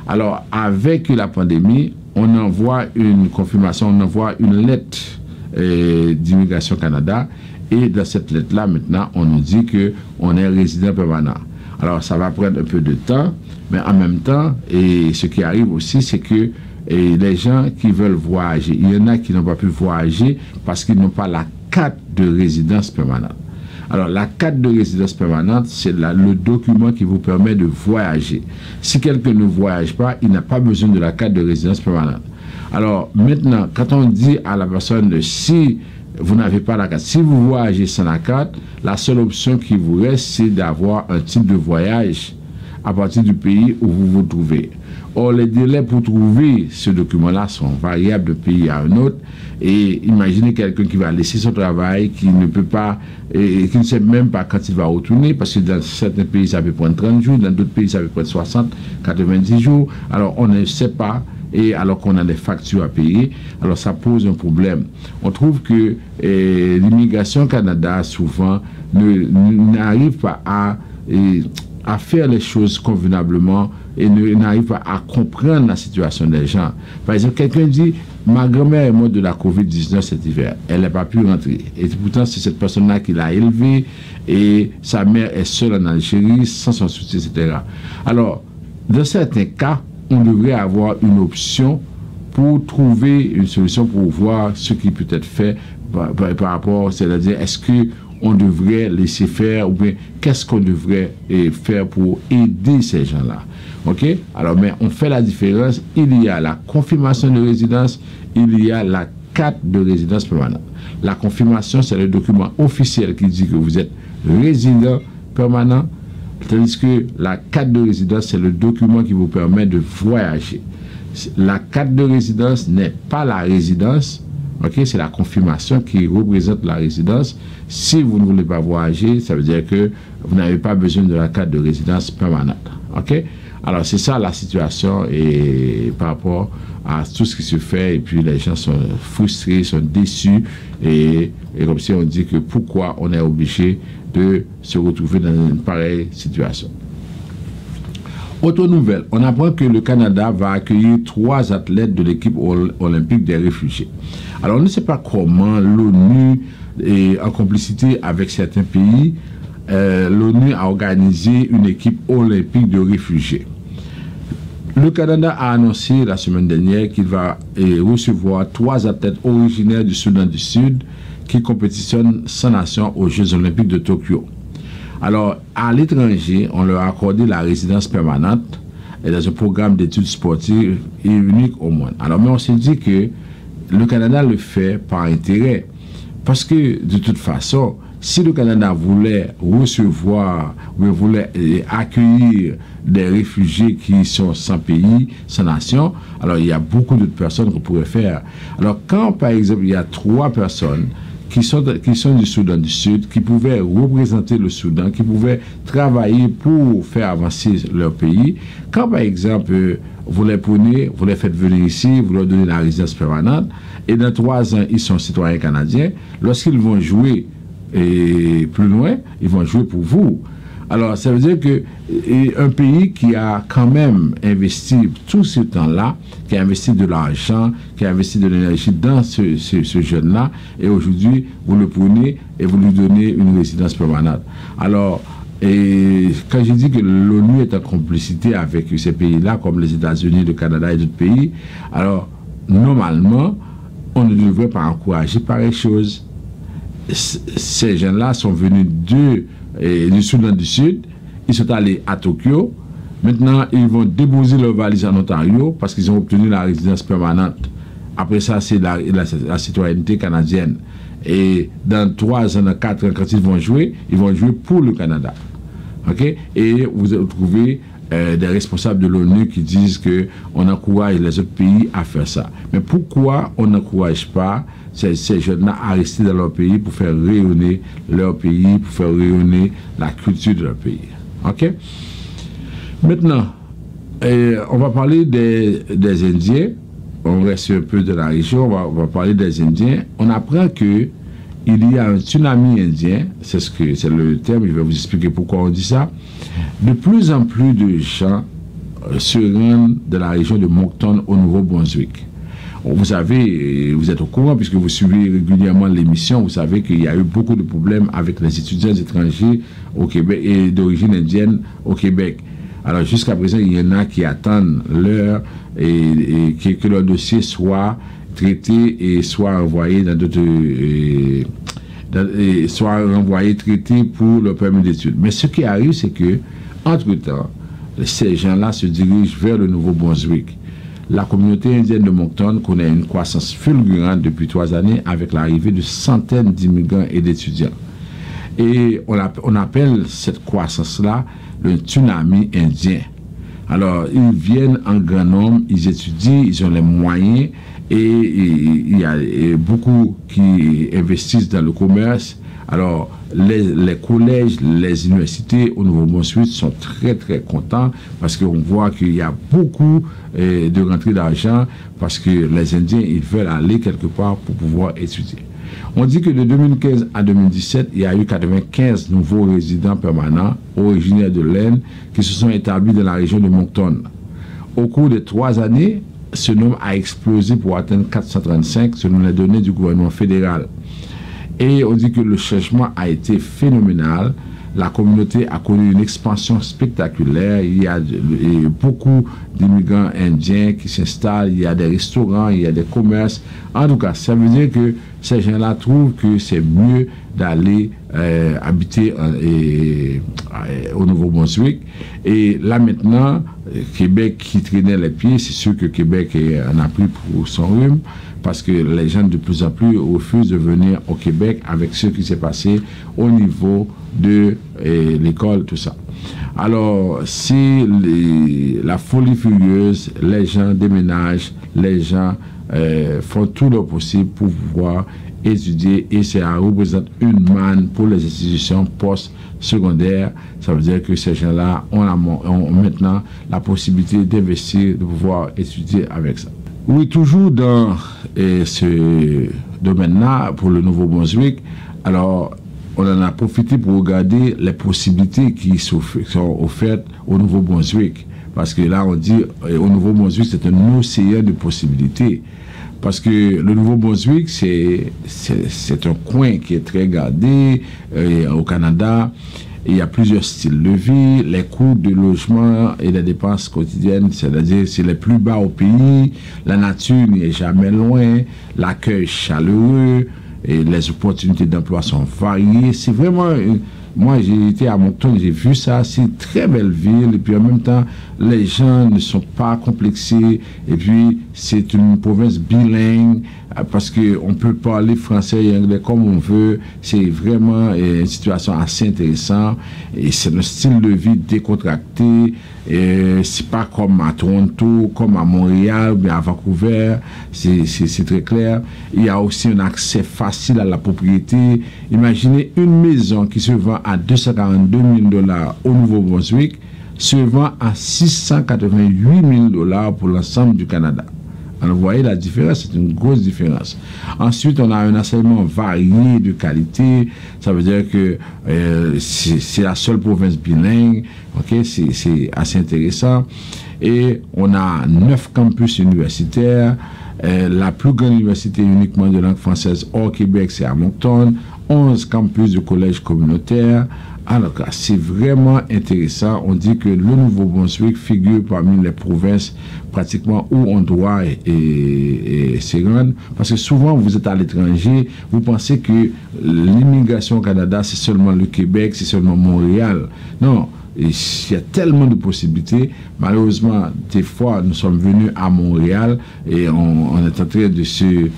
Alors, avec la pandémie, on envoie une confirmation, on envoie une lettre d'Immigration Canada, et dans cette lettre-là, maintenant, on nous dit qu'on est résident permanent. Alors, ça va prendre un peu de temps, mais en même temps, et ce qui arrive aussi, c'est que les gens qui veulent voyager, il y en a qui n'ont pas pu voyager parce qu'ils n'ont pas la carte de résidence permanente. Alors, la carte de résidence permanente, c'est le document qui vous permet de voyager. Si quelqu'un ne voyage pas, il n'a pas besoin de la carte de résidence permanente. Alors, maintenant, quand on dit à la personne, si vous n'avez pas la carte, si vous voyagez sans la carte, la seule option qui vous reste, c'est d'avoir un type de voyage à partir du pays où vous vous trouvez. Or, les délais pour trouver ce document-là sont variables d'un pays à un autre. Et imaginez quelqu'un qui va laisser son travail, qui ne peut pas, et qui ne sait même pas quand il va retourner, parce que dans certains pays, ça peut prendre 30 jours, dans d'autres pays, ça peut prendre 60, 90 jours. Alors, on ne sait pas, et alors qu'on a des factures à payer, alors ça pose un problème. On trouve que l'immigration Canada, souvent, n'arrive pas à faire les choses convenablement et n'arrive pas à comprendre la situation des gens. Par exemple, quelqu'un dit, ma grand-mère est morte de la COVID-19 cet hiver, elle n'a pas pu rentrer. Et pourtant, c'est cette personne-là qui l'a élevée et sa mère est seule en Algérie, sans son soutien, etc. Alors, dans certains cas, on devrait avoir une option pour trouver une solution pour voir ce qui peut être fait par rapport, c'est-à-dire, est-ce qu'on devrait laisser faire ou bien qu'est-ce qu'on devrait faire pour aider ces gens-là. OK? Alors, mais on fait la différence. Il y a la confirmation de résidence, il y a la carte de résidence permanente. La confirmation, c'est le document officiel qui dit que vous êtes résident permanent, tandis que la carte de résidence, c'est le document qui vous permet de voyager. La carte de résidence n'est pas la résidence, ok? C'est la confirmation qui représente la résidence. Si vous ne voulez pas voyager, ça veut dire que vous n'avez pas besoin de la carte de résidence permanente. Ok? Alors, c'est ça la situation et par rapport à tout ce qui se fait. Et puis, les gens sont frustrés, sont déçus. Et comme si on dit que pourquoi on est obligé de se retrouver dans une pareille situation. Autre nouvelle, on apprend que le Canada va accueillir 3 athlètes de l'équipe olympique des réfugiés. Alors, on ne sait pas comment l'ONU, en complicité avec certains pays, l'ONU a organisé une équipe olympique de réfugiés. Le Canada a annoncé la semaine dernière qu'il va recevoir 3 athlètes originaires du Soudan du Sud qui compétitionnent sans nation aux Jeux olympiques de Tokyo. Alors, à l'étranger, on leur a accordé la résidence permanente et dans un programme d'études sportives unique au monde. Alors, mais on s'est dit que le Canada le fait par intérêt, Parce que, de toute façon, si le Canada voulait recevoir, ou voulait accueillir des réfugiés qui sont sans pays, sans nation, alors il y a beaucoup d'autres personnes qu'on pourrait faire. Alors quand, par exemple, il y a 3 personnes qui sont du Soudan du Sud, qui pouvaient représenter le Soudan, qui pouvaient travailler pour faire avancer leur pays, quand, par exemple, vous les prenez, vous les faites venir ici, vous leur donnez la résidence permanente, et dans 3 ans, ils sont citoyens canadiens, lorsqu'ils vont jouer et plus loin, ils vont jouer pour vous. Alors, ça veut dire que un pays qui a quand même investi tout ce temps-là, qui a investi de l'argent, qui a investi de l'énergie dans ce jeune-là, et aujourd'hui, vous le prenez et vous lui donnez une résidence permanente. Alors, et quand je dis que l'ONU est en complicité avec ces pays-là, comme les États-Unis, le Canada et d'autres pays, alors, normalement, on ne devrait pas encourager pareille chose. Ces gens-là sont venus du Soudan du Sud, ils sont allés à Tokyo, maintenant ils vont déposer leur valise en Ontario parce qu'ils ont obtenu la résidence permanente. Après ça, c'est la citoyenneté canadienne. Et dans 3 ans, dans 4 ans, quand ils vont jouer pour le Canada. Okay? Et vous trouvez des responsables de l'ONU qui disent qu'on encourage les autres pays à faire ça. Mais pourquoi on n'encourage pas ces jeunes-là à rester dans leur pays pour faire rayonner leur pays, pour faire rayonner la culture de leur pays? OK? Maintenant, on va parler des Indiens. On reste un peu de la région, on va parler des Indiens. On apprend que il y a un tsunami indien, c'est le terme, je vais vous expliquer pourquoi on dit ça. De plus en plus de gens se rendent de la région de Moncton au Nouveau-Brunswick. Vous savez, vous êtes au courant puisque vous suivez régulièrement l'émission, vous savez qu'il y a eu beaucoup de problèmes avec les étudiants étrangers au Québec et d'origine indienne au Québec. Alors jusqu'à présent, il y en a qui attendent l'heure et que leur dossier soit traité et soit envoyé dans d'autres soit renvoyé, traité pour le permis d'études. Mais ce qui arrive, c'est que entre-temps, ces gens-là se dirigent vers le Nouveau-Brunswick. La communauté indienne de Moncton connaît une croissance fulgurante depuis 3 années avec l'arrivée de centaines d'immigrants et d'étudiants. Et on appelle cette croissance-là le tsunami indien. Alors, ils viennent en grand nombre, ils étudient, ils ont les moyens et il y a beaucoup qui investissent dans le commerce. Alors, les collèges, les universités au Nouveau-Brunswick sont très très contents parce qu'on voit qu'il y a beaucoup de rentrées d'argent parce que les Indiens, ils veulent aller quelque part pour pouvoir étudier. On dit que de 2015 à 2017, il y a eu 95 nouveaux résidents permanents originaires de l'Inde qui se sont établis dans la région de Moncton. Au cours de 3 années, ce nombre a explosé pour atteindre 435 selon les données du gouvernement fédéral. Et on dit que le changement a été phénoménal. La communauté a connu une expansion spectaculaire. Il y a beaucoup d'immigrants indiens qui s'installent. Il y a des restaurants, il y a des commerces. En tout cas, ça veut dire que ces gens-là trouvent que c'est mieux d'aller habiter au Nouveau-Brunswick. Et là maintenant, Québec qui traînait les pieds, c'est sûr que Québec en a pris pour son rhume, parce que les gens de plus en plus refusent de venir au Québec avec ce qui s'est passé au niveau de l'école, tout ça. Alors, si la folie furieuse, les gens déménagent, les gens font tout leur possible pour pouvoir étudier, et ça représente une manne pour les institutions post-secondaires. Ça veut dire que ces gens-là ont maintenant la possibilité d'investir, de pouvoir étudier avec ça. Oui, toujours dans ce domaine-là, pour le Nouveau-Brunswick, alors on en a profité pour regarder les possibilités qui sont offertes au Nouveau-Brunswick. Parce que là, on dit, au Nouveau-Brunswick, c'est un océan de possibilités. Parce que le Nouveau-Brunswick, c'est un coin qui est très gardé au Canada. Il y a plusieurs styles de vie, les coûts de logement et les dépenses quotidiennes, c'est-à-dire c'est les plus bas au pays, la nature n'est jamais loin, l'accueil chaleureux, et les opportunités d'emploi sont variées. C'est vraiment... Moi, j'ai été à Moncton, j'ai vu ça, c'est une très belle ville, et puis en même temps, les gens ne sont pas complexés, et puis c'est une province bilingue, parce qu'on peut parler français et anglais comme on veut. C'est vraiment une situation assez intéressante. Et c'est un style de vie décontracté. C'est pas comme à Toronto, comme à Montréal, mais à Vancouver. C'est très clair. Il y a aussi un accès facile à la propriété. Imaginez une maison qui se vend à 242 000 $ au Nouveau-Brunswick, se vend à 688 000 $ pour l'ensemble du Canada. Alors, vous voyez la différence, c'est une grosse différence. Ensuite, on a un enseignement varié de qualité. Ça veut dire que c'est la seule province bilingue. Okay? C'est assez intéressant. Et on a 9 campus universitaires. La plus grande université uniquement de langue française hors Québec, c'est à Moncton. 11 campus de collèges communautaires. Alors, c'est vraiment intéressant. On dit que le Nouveau-Brunswick figure parmi les provinces pratiquement où on doit s'y rendre. Parce que souvent, vous êtes à l'étranger, vous pensez que l'immigration au Canada, c'est seulement le Québec, c'est seulement Montréal. Non. Il y a tellement de possibilités. Malheureusement, des fois, nous sommes venus à Montréal et on est en train de se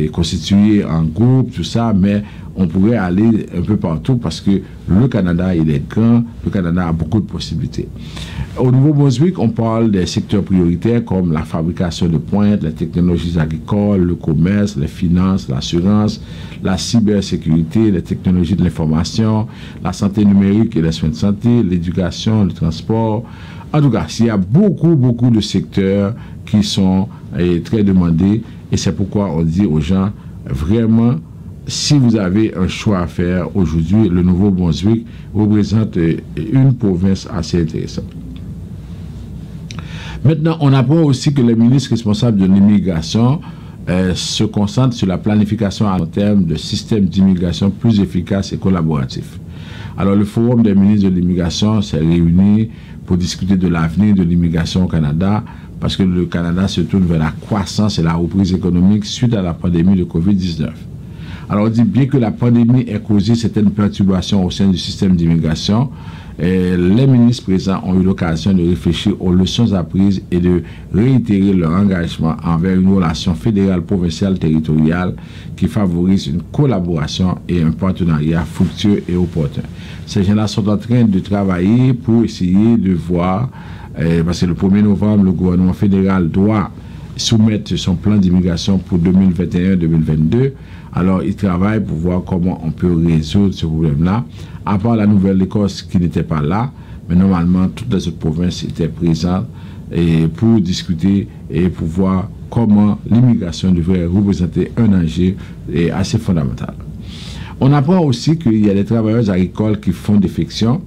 constituer en groupe, tout ça, mais on pourrait aller un peu partout parce que le Canada, il est grand, le Canada a beaucoup de possibilités. Au Nouveau-Brunswick, on parle des secteurs prioritaires comme la fabrication de pointe, les technologies agricoles, le commerce, les finances, l'assurance, la cybersécurité, les technologies de l'information, la santé numérique et les soins de santé, l'éducation, le transport. En tout cas, il y a beaucoup de secteurs qui sont très demandés et c'est pourquoi on dit aux gens, vraiment, si vous avez un choix à faire aujourd'hui, le Nouveau-Brunswick représente une province assez intéressante. Maintenant, on apprend aussi que les ministres responsables de l'immigration se concentrent sur la planification à long terme de systèmes d'immigration plus efficaces et collaboratifs. Alors, le Forum des ministres de l'immigration s'est réuni pour discuter de l'avenir de l'immigration au Canada, parce que le Canada se tourne vers la croissance et la reprise économique suite à la pandémie de COVID-19. Alors, on dit bien que la pandémie ait causé certaines perturbations au sein du système d'immigration, les ministres présents ont eu l'occasion de réfléchir aux leçons apprises et de réitérer leur engagement envers une relation fédérale, provinciale, territoriale qui favorise une collaboration et un partenariat fructueux et opportun. Ces gens-là sont en train de travailler pour essayer de voir, parce que le 1er novembre, le gouvernement fédéral doit soumettre son plan d'immigration pour 2021-2022. Alors, ils travaillent pour voir comment on peut résoudre ce problème-là. À part la Nouvelle-Écosse qui n'était pas là, mais normalement, toutes les autres provinces étaient présentes pour discuter et pour voir comment l'immigration devrait représenter un enjeu assez fondamental. On apprend aussi qu'il y a des travailleurs agricoles qui font défection.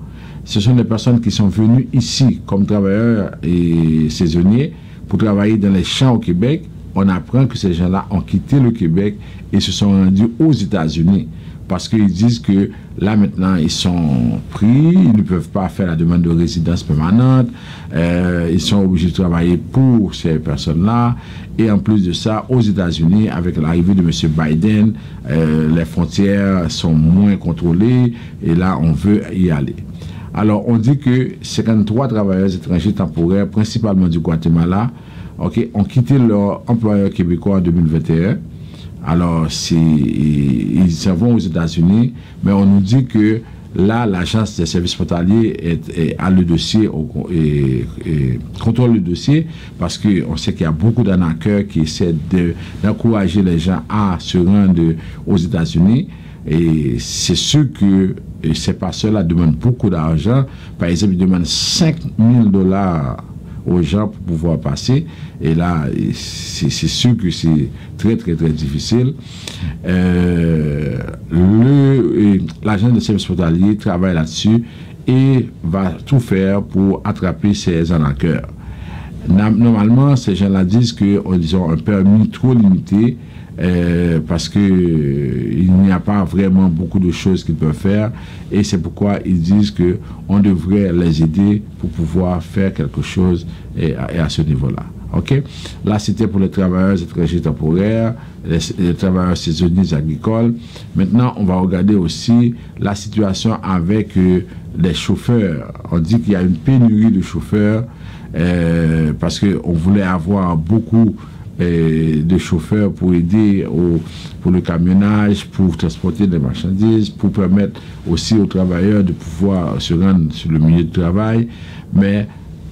Ce sont des personnes qui sont venues ici comme travailleurs et saisonniers pour travailler dans les champs au Québec. On apprend que ces gens-là ont quitté le Québec et se sont rendus aux États-Unis parce qu'ils disent que là maintenant ils sont pris, ils ne peuvent pas faire la demande de résidence permanente, ils sont obligés de travailler pour ces personnes-là et en plus de ça, aux États-Unis, avec l'arrivée de M. Biden, les frontières sont moins contrôlées et là on veut y aller. Alors on dit que 53 travailleurs étrangers temporaires, principalement du Guatemala, ont quitté leur employeur québécois en 2021. Alors, ils s'en vont aux États-Unis, mais on nous dit que là, l'Agence des services frontaliers a le dossier et contrôle le dossier parce qu'on sait qu'il y a beaucoup d'arnaqueurs qui essaient d'encourager les gens à se rendre aux États-Unis. Et c'est sûr que ces passeurs-là demandent beaucoup d'argent. Par exemple, ils demandent 5 000 $ aux gens pour pouvoir passer. Et là, c'est sûr que c'est très difficile. L'agence de services frontaliers travaille là-dessus et va tout faire pour attraper ces arnaqueurs. Normalement, ces gens-là disent qu'ils ont un permis trop limité parce qu'il n'y a pas vraiment beaucoup de choses qu'ils peuvent faire et c'est pourquoi ils disent qu'on devrait les aider pour pouvoir faire quelque chose et à ce niveau-là. Okay? Là, c'était pour les travailleurs étrangers temporaires, les travailleurs saisonniers agricoles. Maintenant, on va regarder aussi la situation avec les chauffeurs. On dit qu'il y a une pénurie de chauffeurs parce qu'on voulait avoir beaucoup de chauffeurs pour aider pour le camionnage, pour transporter des marchandises, pour permettre aussi aux travailleurs de pouvoir se rendre sur le milieu de travail. Mais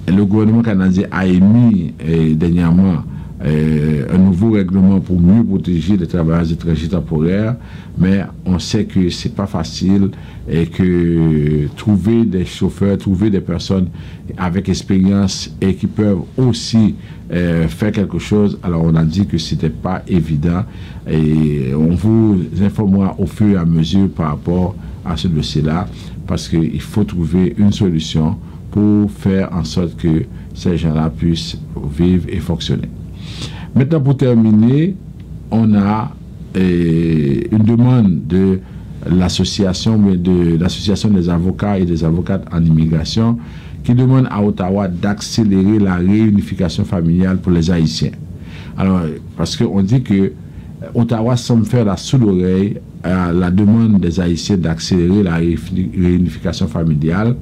le gouvernement canadien a émis dernièrement un nouveau règlement pour mieux protéger les travailleurs étrangers temporaires, mais on sait que c'est pas facile et que trouver des chauffeurs, trouver des personnes avec expérience et qui peuvent aussi faire quelque chose, alors on a dit que c'était pas évident et on vous informera au fur et à mesure par rapport à ce dossier-là, parce qu'il faut trouver une solution pour faire en sorte que ces gens-là puissent vivre et fonctionner. Maintenant, pour terminer, on a une demande de l'association des avocats et des avocates en immigration qui demande à Ottawa d'accélérer la réunification familiale pour les Haïtiens. Alors, parce qu'on dit que Ottawa semble faire la sourde oreille à la demande des Haïtiens d'accélérer la réunification familiale,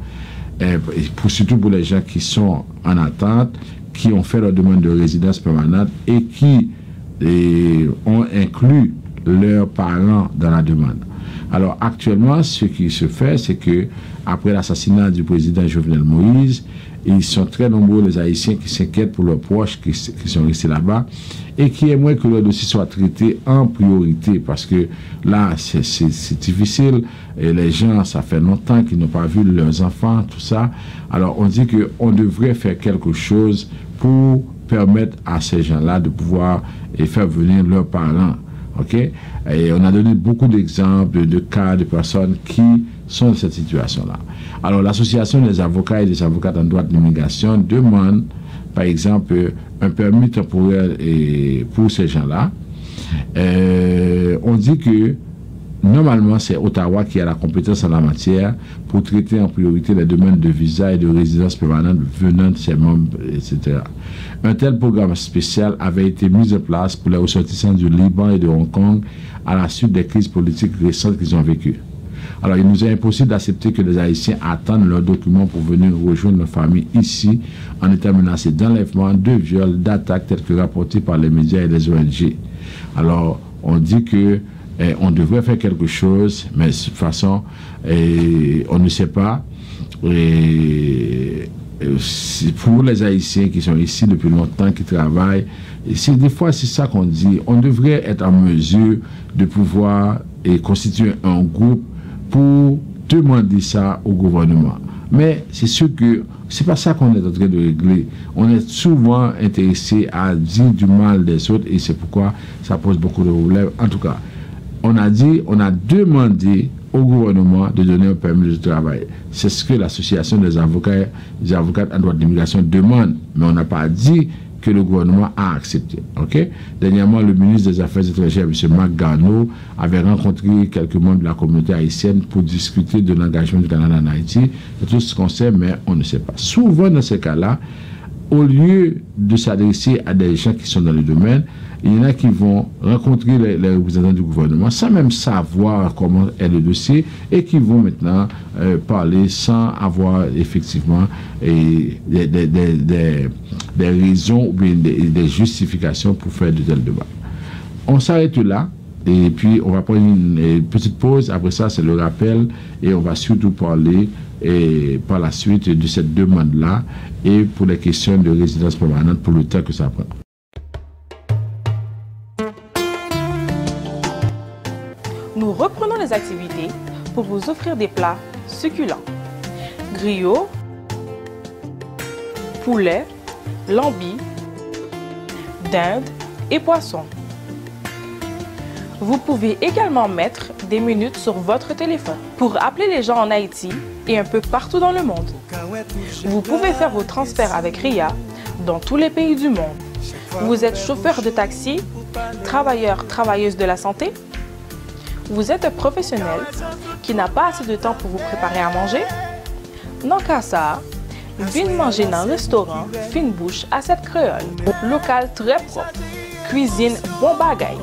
surtout pour les gens qui sont en attente, qui ont fait leur demande de résidence permanente et qui ont inclus leurs parents dans la demande. Alors actuellement, ce qui se fait, c'est que après l'assassinat du président Jovenel Moïse, ils sont très nombreux les Haïtiens qui s'inquiètent pour leurs proches qui sont restés là-bas et qui aimeraient que leur dossier soit traité en priorité parce que là, c'est difficile et les gens, ça fait longtemps qu'ils n'ont pas vu leurs enfants, tout ça. Alors on dit qu'on devrait faire quelque chose pour permettre à ces gens-là de pouvoir faire venir leurs parents. OK? Et on a donné beaucoup d'exemples de cas de personnes qui sont dans cette situation-là. Alors, l'Association des avocats et des avocates en droit de l'immigration demande, par exemple, un permis temporaire pour ces gens-là. On dit que normalement, c'est Ottawa qui a la compétence en la matière pour traiter en priorité les demandes de visa et de résidence permanente venant de ses membres, etc. Un tel programme spécial avait été mis en place pour les ressortissants du Liban et de Hong Kong à la suite des crises politiques récentes qu'ils ont vécues. Alors, il nous est impossible d'accepter que les Haïtiens attendent leurs documents pour venir rejoindre leur famille ici en étant menacés d'enlèvement, de viol, d'attaques telles que rapportées par les médias et les ONG. Alors, on dit que on devrait faire quelque chose, mais de toute façon, on ne sait pas. Pour les Haïtiens qui sont ici depuis longtemps, qui travaillent, des fois c'est ça qu'on dit, on devrait être en mesure de pouvoir constituer un groupe pour demander ça au gouvernement. Mais c'est sûr que c'est pas ça qu'on est en train de régler. On est souvent intéressé à dire du mal des autres et c'est pourquoi ça pose beaucoup de problèmes. En tout cas, on a demandé au gouvernement de donner un permis de travail. C'est ce que l'association des avocats en droit d'immigration demande, mais on n'a pas dit que le gouvernement a accepté. Okay? Dernièrement, le ministre des Affaires étrangères, M. Marc Garneau, avait rencontré quelques membres de la communauté haïtienne pour discuter de l'engagement du Canada en Haïti. C'est tout ce qu'on sait, mais on ne sait pas. Souvent, dans ces cas-là, au lieu de s'adresser à des gens qui sont dans le domaine, il y en a qui vont rencontrer les représentants du gouvernement sans même savoir comment est le dossier et qui vont maintenant parler sans avoir effectivement des raisons ou bien des justifications pour faire de tels débats. On s'arrête là et puis on va prendre une petite pause. Après ça, c'est le rappel et on va surtout parler par la suite de cette demande-là et pour les questions de résidence permanente pour le temps que ça prend. Nous reprenons les activités pour vous offrir des plats succulents. Griot, poulet, lambi, dinde et poisson. Vous pouvez également mettre des minutes sur votre téléphone pour appeler les gens en Haïti et un peu partout dans le monde. Vous pouvez faire vos transferts avec RIA dans tous les pays du monde. Vous êtes chauffeur de taxi, travailleur, travailleuse de la santé? Vous êtes un professionnel qui n'a pas assez de temps pour vous préparer à manger? Non qu'à ça, venez manger dans un restaurant fine bouche à cette créole. Local très propre, cuisine bon bagaille,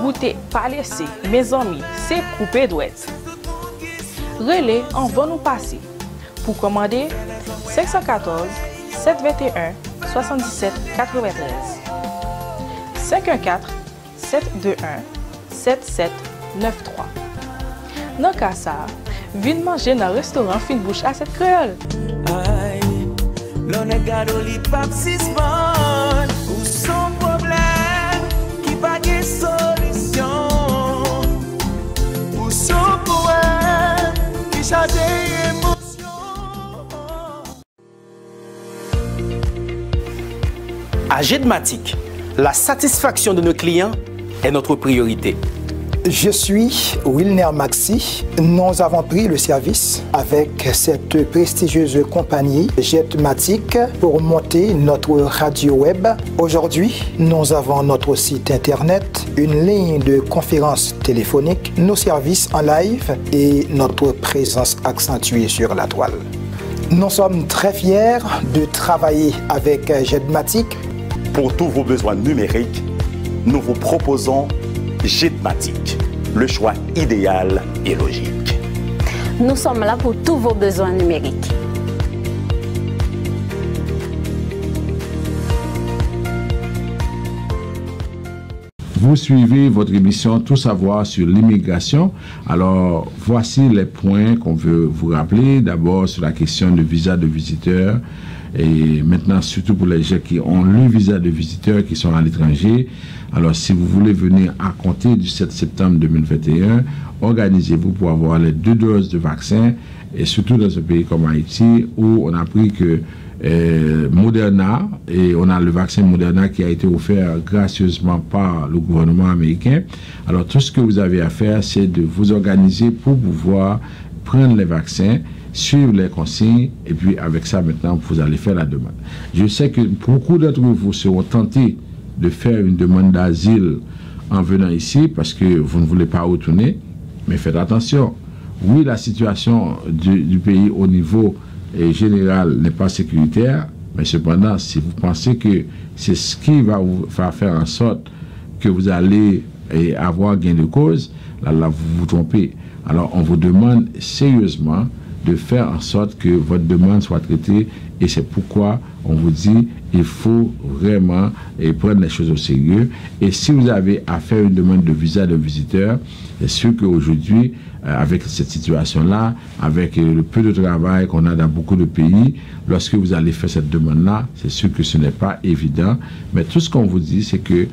goûter pas laissé, mes amis, c'est coupé douette. Relais en va nous passer. Pour commander, 514 721 77 93. 514-721-7793. Dans cas ça, viens manger dans le restaurant Fin Bouche à cette créole. L'on est gado li pap sisman ou son problème qui pas de solution ou son poème qui change émotion. À Jedmatic, la satisfaction de nos clients est notre priorité. Je suis Wilner Maxi. Nous avons pris le service avec cette prestigieuse compagnie Jetmatic pour monter notre radio web. Aujourd'hui, nous avons notre site internet, une ligne de conférence téléphonique, nos services en live et notre présence accentuée sur la toile. Nous sommes très fiers de travailler avec Jetmatic. Pour tous vos besoins numériques, nous vous proposons Jetmatic, le choix idéal et logique. Nous sommes là pour tous vos besoins numériques. Vous suivez votre émission Tout savoir sur l'immigration. Alors, voici les points qu'on veut vous rappeler. D'abord, sur la question du visa de visiteur. Et maintenant, surtout pour les gens qui ont le visa de visiteur, qui sont à l'étranger. Alors, si vous voulez venir à compter du 7 septembre 2021, organisez-vous pour avoir les 2 doses de vaccin. Et surtout dans un pays comme Haïti, où on a appris que Moderna, et on a le vaccin Moderna qui a été offert gracieusement par le gouvernement américain. Alors, tout ce que vous avez à faire, c'est de vous organiser pour pouvoir prendre les vaccins, suivre les consignes, et puis avec ça, maintenant, vous allez faire la demande. Je sais que beaucoup d'entre vous seront tentés de faire une demande d'asile en venant ici parce que vous ne voulez pas retourner, mais faites attention. Oui, la situation du pays au niveau général n'est pas sécuritaire, mais cependant, si vous pensez que c'est ce qui va vous faire en sorte que vous allez avoir gain de cause, là vous vous trompez. Alors, on vous demande sérieusement de faire en sorte que votre demande soit traitée, et c'est pourquoi on vous dit il faut vraiment prendre les choses au sérieux. Et si vous avez à faire une demande de visa de visiteur, c'est sûr qu'aujourd'hui, avec cette situation-là, avec le peu de travail qu'on a dans beaucoup de pays, lorsque vous allez faire cette demande-là, c'est sûr que ce n'est pas évident. Mais tout ce qu'on vous dit, c'est que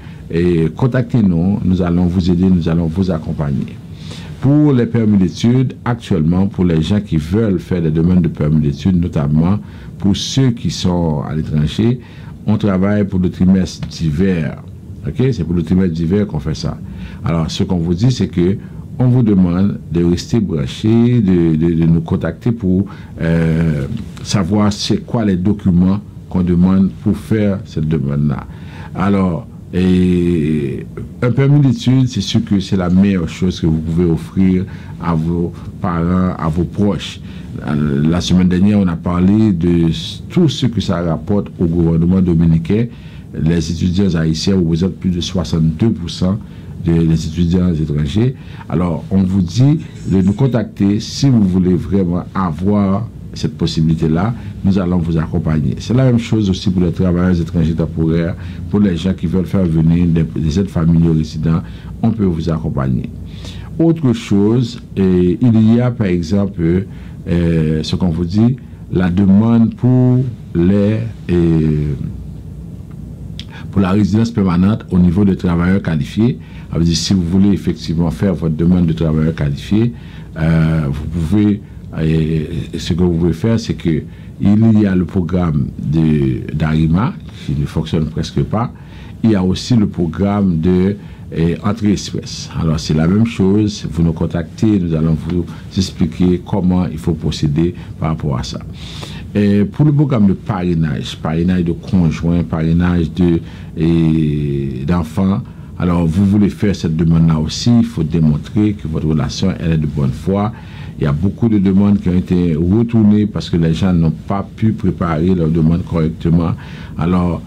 contactez-nous, nous allons vous aider, nous allons vous accompagner. Pour les permis d'études, actuellement, pour les gens qui veulent faire des demandes de permis d'études, notamment pour ceux qui sont à l'étranger, on travaille pour le trimestre d'hiver. Okay? C'est pour le trimestre d'hiver qu'on fait ça. Alors, ce qu'on vous dit, c'est que on vous demande de rester branché, de nous contacter pour savoir c'est quoi les documents qu'on demande pour faire cette demande-là. Alors, un permis d'études, c'est sûr que c'est la meilleure chose que vous pouvez offrir à vos parents, à vos proches. La semaine dernière, on a parlé de tout ce que ça rapporte au gouvernement dominicain. Les étudiants haïtiens représentent plus de 62% des étudiants étrangers. Alors, on vous dit de nous contacter si vous voulez vraiment avoir cette possibilité-là, nous allons vous accompagner. C'est la même chose aussi pour les travailleurs étrangers temporaires, pour les gens qui veulent faire venir des aides familiaux résidents, on peut vous accompagner. Autre chose, il y a par exemple, ce qu'on vous dit, la demande pour la résidence permanente au niveau de travailleurs qualifiés. Alors, si vous voulez effectivement faire votre demande de travailleurs qualifiés, vous pouvez, ce que vous pouvez faire, c'est que il y a le programme d'Arima qui ne fonctionne presque pas. Il y a aussi le programme de Entrée Express. Alors c'est la même chose, vous nous contactez, nous allons vous expliquer comment il faut procéder par rapport à ça. Et pour le programme de parrainage de conjoints, parrainage d'enfants, alors vous voulez faire cette demande-là aussi, il faut démontrer que votre relation elle est de bonne foi. Il y a beaucoup de demandes qui ont été retournées parce que les gens n'ont pas pu préparer leurs demandes correctement. Alors,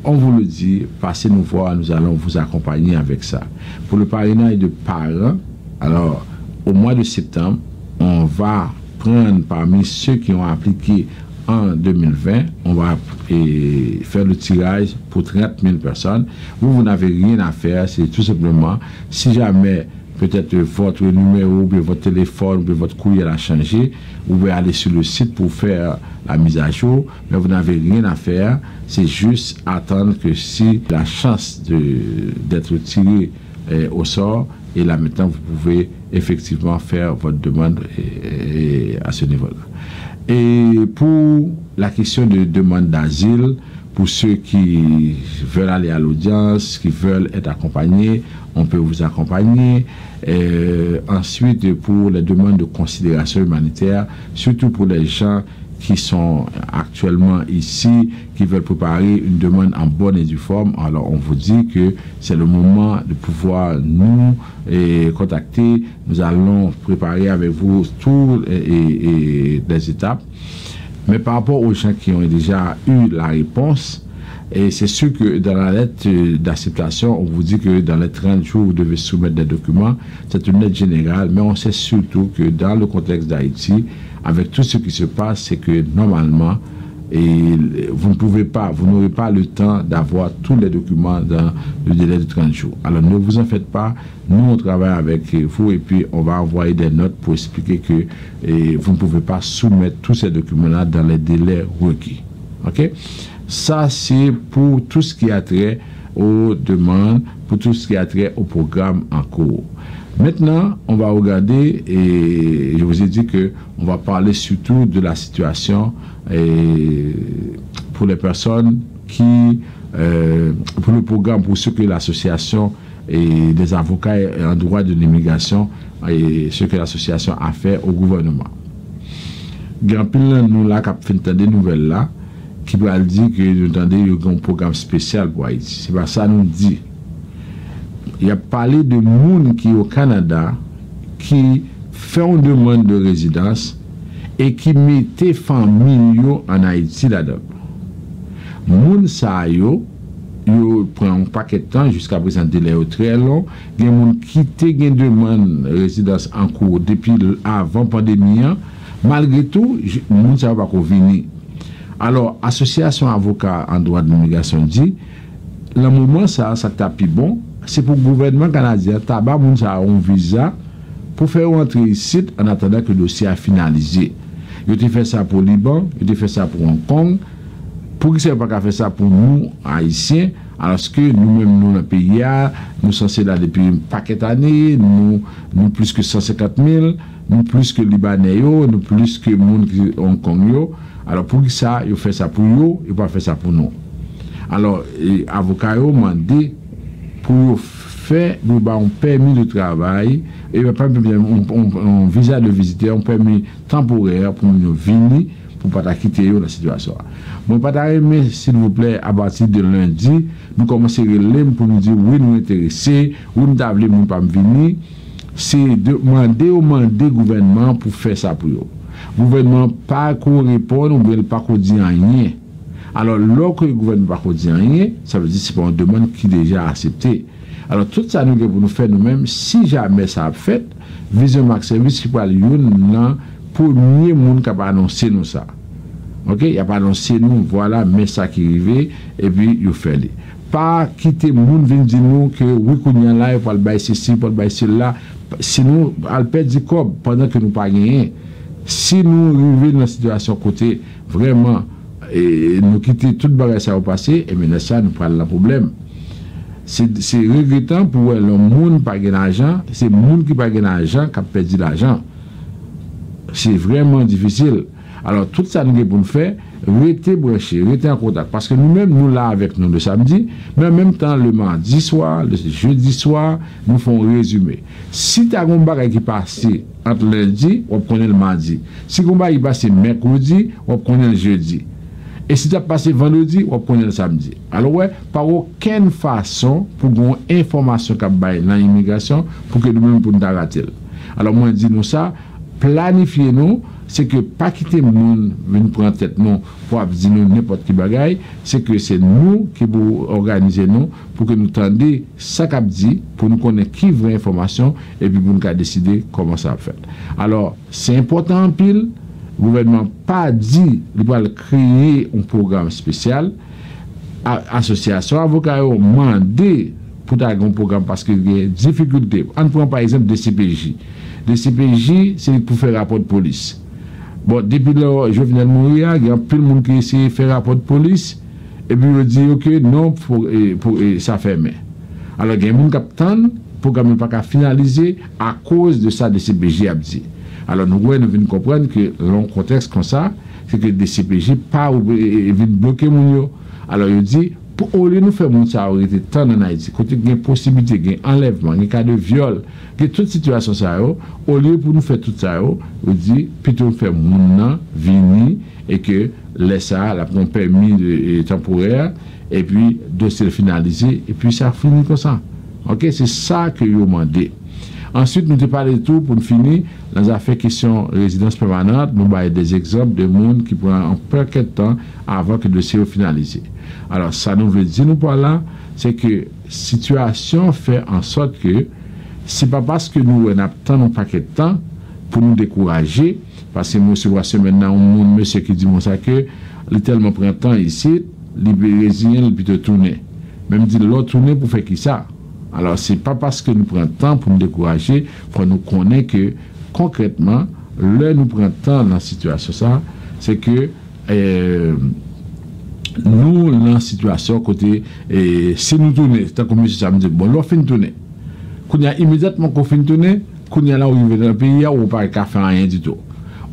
on vous le dit, passez nous voir, nous allons vous accompagner avec ça. Pour le parrainage de parents, alors, au mois de septembre, on va prendre parmi ceux qui ont appliqué en 2020, on va faire le tirage pour 30 000 personnes. Vous n'avez rien à faire, c'est tout simplement, si jamais peut-être votre numéro, ou votre téléphone, ou votre courriel a changé, vous pouvez aller sur le site pour faire la mise à jour, mais vous n'avez rien à faire, c'est juste attendre que si la chance d'être tiré au sort, et là maintenant vous pouvez effectivement faire votre demande à ce niveau-là. Et pour la question de demande d'asile, pour ceux qui veulent aller à l'audience, qui veulent être accompagnés, on peut vous accompagner. Ensuite, pour les demandes de considération humanitaire, surtout pour les gens qui sont actuellement ici, qui veulent préparer une demande en bonne et due forme, alors on vous dit que c'est le moment de pouvoir nous contacter. Nous allons préparer avec vous toutes les étapes. Mais par rapport aux gens qui ont déjà eu la réponse, et c'est sûr que dans la lettre d'acceptation, on vous dit que dans les 30 jours, vous devez soumettre des documents. C'est une lettre générale, mais on sait surtout que dans le contexte d'Haïti, avec tout ce qui se passe, c'est que normalement, vous n'aurez pas le temps d'avoir tous les documents dans le délai de 30 jours. Alors ne vous en faites pas, nous on travaille avec vous et puis on va envoyer des notes pour expliquer que vous ne pouvez pas soumettre tous ces documents-là dans les délais requis. Ok? Ça c'est pour tout ce qui a trait aux demandes, pour tout ce qui a trait au programme en cours. Maintenant, on va regarder, et je vous ai dit que on va parler surtout de la situation pour les personnes qui, pour le programme, pour ce que l'association des avocats en droit de l'immigration et ce que l'association a fait au gouvernement. Grand-pile, nous là, qui fait des nouvelles là, qui va dire que nous entendons un programme spécial pour Haïti. C'est pas ça nous dit. Il a parlé de monde qui au Canada qui fait une demande de résidence et qui mettait famille en Haïti là-dedans. Moun sa yo prend un paquet de temps jusqu'à présent délai très long. Il y a moun qui te une demande de résidence en cours depuis avant pandémie. Malgré tout, moun sa va pas venir. Alors, association avocat en droit de l'immigration dit, le moment ça tapis bon. C'est pour le gouvernement canadien, tabac a un visa pour faire rentrer ici en attendant que le dossier a finalisé. Il a fait ça pour le Liban, il a fait ça pour Hong Kong. Pour qu'il ne pas faire ça pour nous, Haïtiens, alors que nous-mêmes, nous, dans le pays, nous sommes censés là depuis un paquet d'années, nous plus que 150 000, nous plus que Libanais, nous plus que Hong Kong. Alors pour ça, il fait ça pour eux, il ne pas faire ça pour nous. Alors, les avocats ont demandé pour faire un permis de travail et un visa de visiteur, un permis temporaire pour nous venir pour ne pas quitter la situation. Moi, pas d'aimer, s'il vous plaît, à partir de lundi, nous commençons à pour nous dire oui, nous intéressés, ou nous voulons pas venir. C'est demander au gouvernement pour faire ça pour eux. Le gouvernement pas qu'on répond, ou pas qu'on dit rien. Alors, lorsque le gouvernement ne dit rien, ça veut dire que c'est pas une demande qui est déjà acceptée. Alors, tout ça, nous devons nous faire nous-mêmes. Si jamais ça a fait, Vision Max Service qui peut aller pour mieux monde qui a annoncé nous ça. Ok? Il a pas annoncé nous, voilà, mais ça qui arrive, et puis, il fait les. Pas quitter le monde, venir dire nous que oui, qu'on y a là, il faut le bailler ceci, il faut le bailler cela. Sinon, elle perd du corps pendant que nous ne pas gagner. Si nous arrivons dans la situation côté, vraiment, et nous quitter toute barrière ça au passé, et maintenant ça nous prend le problème. C'est regrettant pour le monde pas gagner d'argent, c'est le monde qui pas gagner d'argent qui a perdu l'argent. C'est vraiment difficile. Alors tout ça nous devons faire, rester branché, rester en contact, parce que nous-mêmes nous là avec nous le samedi, mais en même temps le mardi soir, le jeudi soir, nous faisons un résumé. Si tu as un bagage qui passe entre lundi, on connaît le mardi. Si tu as un bagage qui passe mercredi, on connaît le jeudi. Et si tu as passé vendredi, on connaît le samedi. Alors ouais, par aucune façon pour avoir une information qui est dans l'immigration pour que nous-mêmes pour nous rater. Alors moi je dis nous ça, planifiez-nous, c'est que pas quitter le monde venir prendre tête non pour dire nous n'importe qui bagaille, c'est que c'est nous qui pour organiser nous pour que nous tendions ça qu'a dit pour nous connaître qui vraie information et puis pour nous décider comment ça va faire. Alors c'est important en pile. Le gouvernement pas dit il va créer un programme spécial. Association avocat ont demandé pour un programme parce qu'il y a des difficultés. On prend par exemple des CPJ. Des CPJ, c'est pour faire rapport de police. Bon, depuis là, Jovenel Moïse, il y a plein de monde qui essaie de faire rapport de police, et puis il dit, ok, non, pour ça fermer. Alors, il y a des gens qui attendent, le programme n'est pas finalisé à cause de ça, des CPJ a dit. Alors, nous venons comprendre que, dans un contexte comme ça, c'est que des CPJ pas viennent bloquer mon. Alors, il dit, au lieu de nous faire mon ça aurait été tant en Haïti, côté il y a possibilité, il y a enlèvement, il y a cas de viol, il y a toute situation ça, au lieu pour nous faire tout ça, on dit plutôt faire mon venir et que laisse ça, la prend permis temporaire et puis dossier finalisé et puis ça finit comme ça. OK, c'est ça que vous demandez. Ensuite, nous te parlons de tout pour finir dans les affaires question résidence permanente, nous avons des exemples de monde qui prend un paquet de temps avant que le dossier soit finalisé. Alors, ça nous veut dire, nous par là, c'est que situation fait en sorte que c'est pas parce que nous avons un paquet de temps pour nous décourager, parce que moi, je vois maintenant un monsieur qui dit ça que il est tellement printemps ici, les Brésiliens, ils peuvent tourner. Même dit l'autre tourner pour faire qui ça? Alors, c'est pas parce que nous prenons temps pour nous décourager, pour nous connaître que, concrètement, là, nous prenons temps dans la situation, ça, c'est que nous, dans la situation, côté, si nous tournons, tant que M. Sam dit, bon, là, on fait une tournée. Quand il y a immédiatement qu'on fait une tournée, quand il y a là où il dans le pays, on ne peut pas faire rien du tout.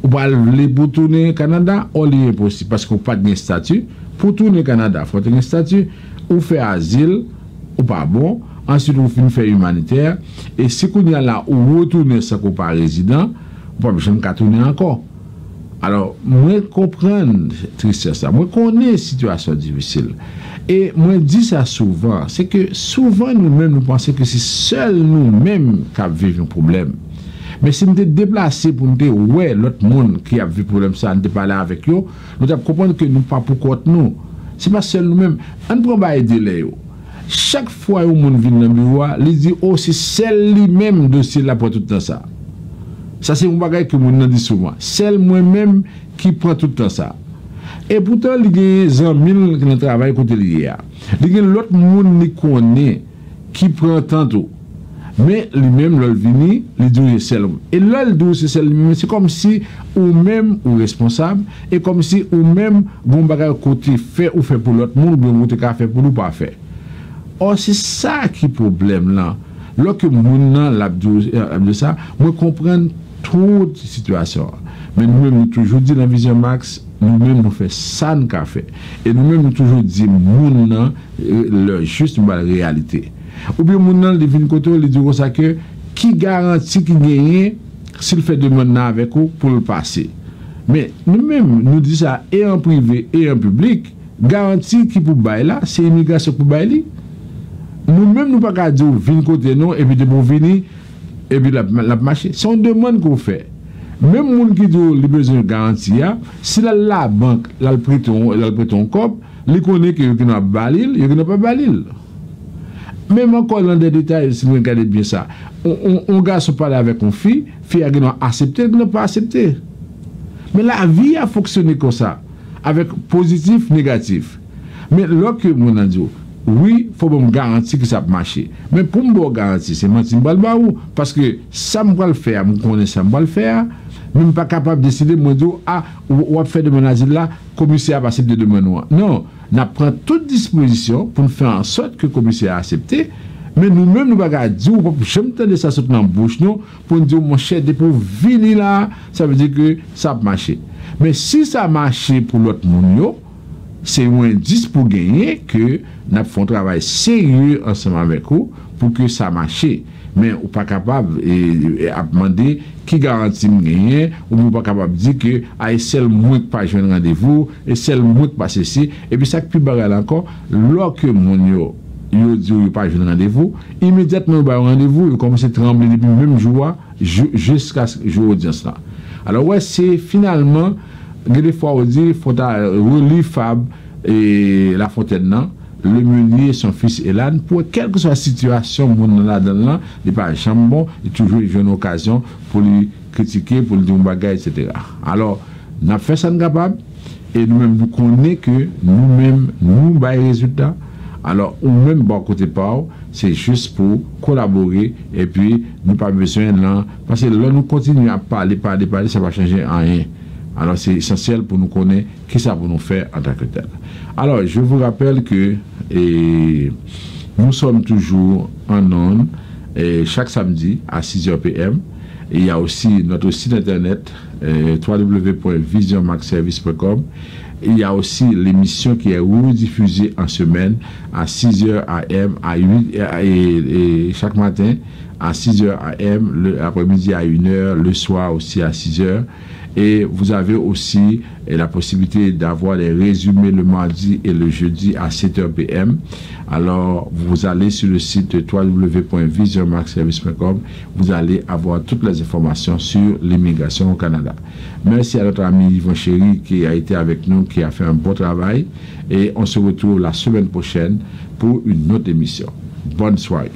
On va aller pour tourner au Canada, on est impossible, parce qu'on n'a pas de statut. Pour tourner au Canada, il faut avoir un statut, ou faire asile, ou pas bon. Ensuite, on fait une fait humanitaire. Et si on y a là où retourner ça qu'on pas résident, on peut pas tourner encore. Alors, moi, comprendre tristesse ça. Moi, connais situation difficile. Et moi, dis ça souvent. C'est que souvent, nous-mêmes, nous pensons que c'est seul nous-mêmes qui vivons un problème. Mais si nous sommes déplacés pour nous dire, ouais, l'autre monde qui a vécu problème ça, nous parler avec eux, nous devons comprendre que nous pas pour nous. C'est pas seul nous-mêmes. On ne peut pas aider les autres. Chaque fois où mon vient dans le bureau, il dit, oh, c'est celle lui-même dossier là pour tout le temps ça. Ça, c'est un bagage que mon dit souvent. Celle moi-même qui prend tout le temps ça. Et pourtant, il y a des amis qui travaillent côté lié. Il y a l'autre monde qui connaît, qui prend tantôt. Mais lui-même, il vient, il dit, c'est celle. Et là, il dit, c'est celle lui-même. C'est comme si, ou même, ou responsable, et comme si, ou même, bon bagage côté fait ou fait pour l'autre monde, ou bien, vous fait pour nous pas faire. Or, c'est ça qui est le problème là. Lorsque nous avons ça, nous comprenons toute situation. Mais nous-mêmes, nous toujours dit dans Vision Max, nous-mêmes, nous faisons ça nous avons fait. Et nous-mêmes, nous toujours dit, nous juste la réalité. Ou bien, nous avons dit, il dit ça que, qui garantit qu'il gagne s'il fait de maintenant avec vous pour le passer. Mais nous-mêmes, nous disons ça et en privé et en public, garantie qui pour bailler là, c'est l'immigration pour bailler. Nous-mêmes, nous ne pouvons pas dire, venez côté nous, et puis de bon venir, et puis la marché. C'est une demande qu'on fait. Même les gens qui ont besoin de garantie, si la banque, la prête un cop, ils connaissent qu'il y a balil, il n'y a pas balil. Même encore dans des détails, si vous regardez bien ça, on garçon parle avec une fille qui a accepté, qui n'a pas accepté. Mais la vie a fonctionné comme ça, avec positif, négatif. Mais lorsque mon a dit, oui, il faut me garantir que ça peut marcher. Mais pour me garantir, c'est mentir parce que ça me va le faire, je connais ça me va le faire. Même pas capable de décider, moi, dire, ah, on va faire de mon asile là, le commissaire va accepter de mon noir. Non, on prend toute disposition pour faire en sorte que le commissaire a accepté. Mais nous-mêmes, nous ne pouvons pas dire, je me tente ça dans la bouche, nous, pour nous dire, mon cher, pour venir là, ça veut dire que ça va marcher. Mais si ça marche pour l'autre monde, c'est un indice pour gagner que nous faisons un travail sérieux ensemble avec vous pour que ça marche. Mais on n'est pas capable de demander qui garantit de gagner, ou on n'est pas capable de dire que c'est le moins pas jouer rendez-vous, et c'est le moins pas ceci. Et puis ça qui est plus barré encore, lorsque mon yo dit ou pas jouer rendez-vous, immédiatement au rendez-vous, il commence à trembler depuis le même jour jusqu'à ce jour audience là. Alors ouais, c'est finalement des fois on dit faut relire Fab et La Fontaine là, le meunier son fils Elan pour quelle que soit la situation mon là dedans là, il pas chambon, il toujours une occasion pour lui critiquer, pour lui dire un bagage, etc. Alors Nous avons fait ça capable et nous-mêmes nous connaissons que nous-mêmes nous avons des résultats. Alors, ou même bon côté pas, c'est juste pour collaborer et puis nous pas besoin là parce que là nous continuons à parler, ça va changer en rien. Alors, c'est essentiel pour nous connaître qui ça pour nous faire en tant que tel. Alors, je vous rappelle que nous sommes toujours en ondes chaque samedi à 6h PM. Et il y a aussi notre site internet www.visionmaxservice.com. Il y a aussi l'émission qui est rediffusée en semaine à 6h AM, à 8 et chaque matin à 6h AM, l'après-midi à 1h, le soir aussi à 6h. Et vous avez aussi la possibilité d'avoir les résumés le mardi et le jeudi à 7h PM. Alors, vous allez sur le site www.visionmaxservice.com. Vous allez avoir toutes les informations sur l'immigration au Canada. Merci à notre ami Yvon Chéri qui a été avec nous, qui a fait un bon travail. Et on se retrouve la semaine prochaine pour une autre émission. Bonne soirée.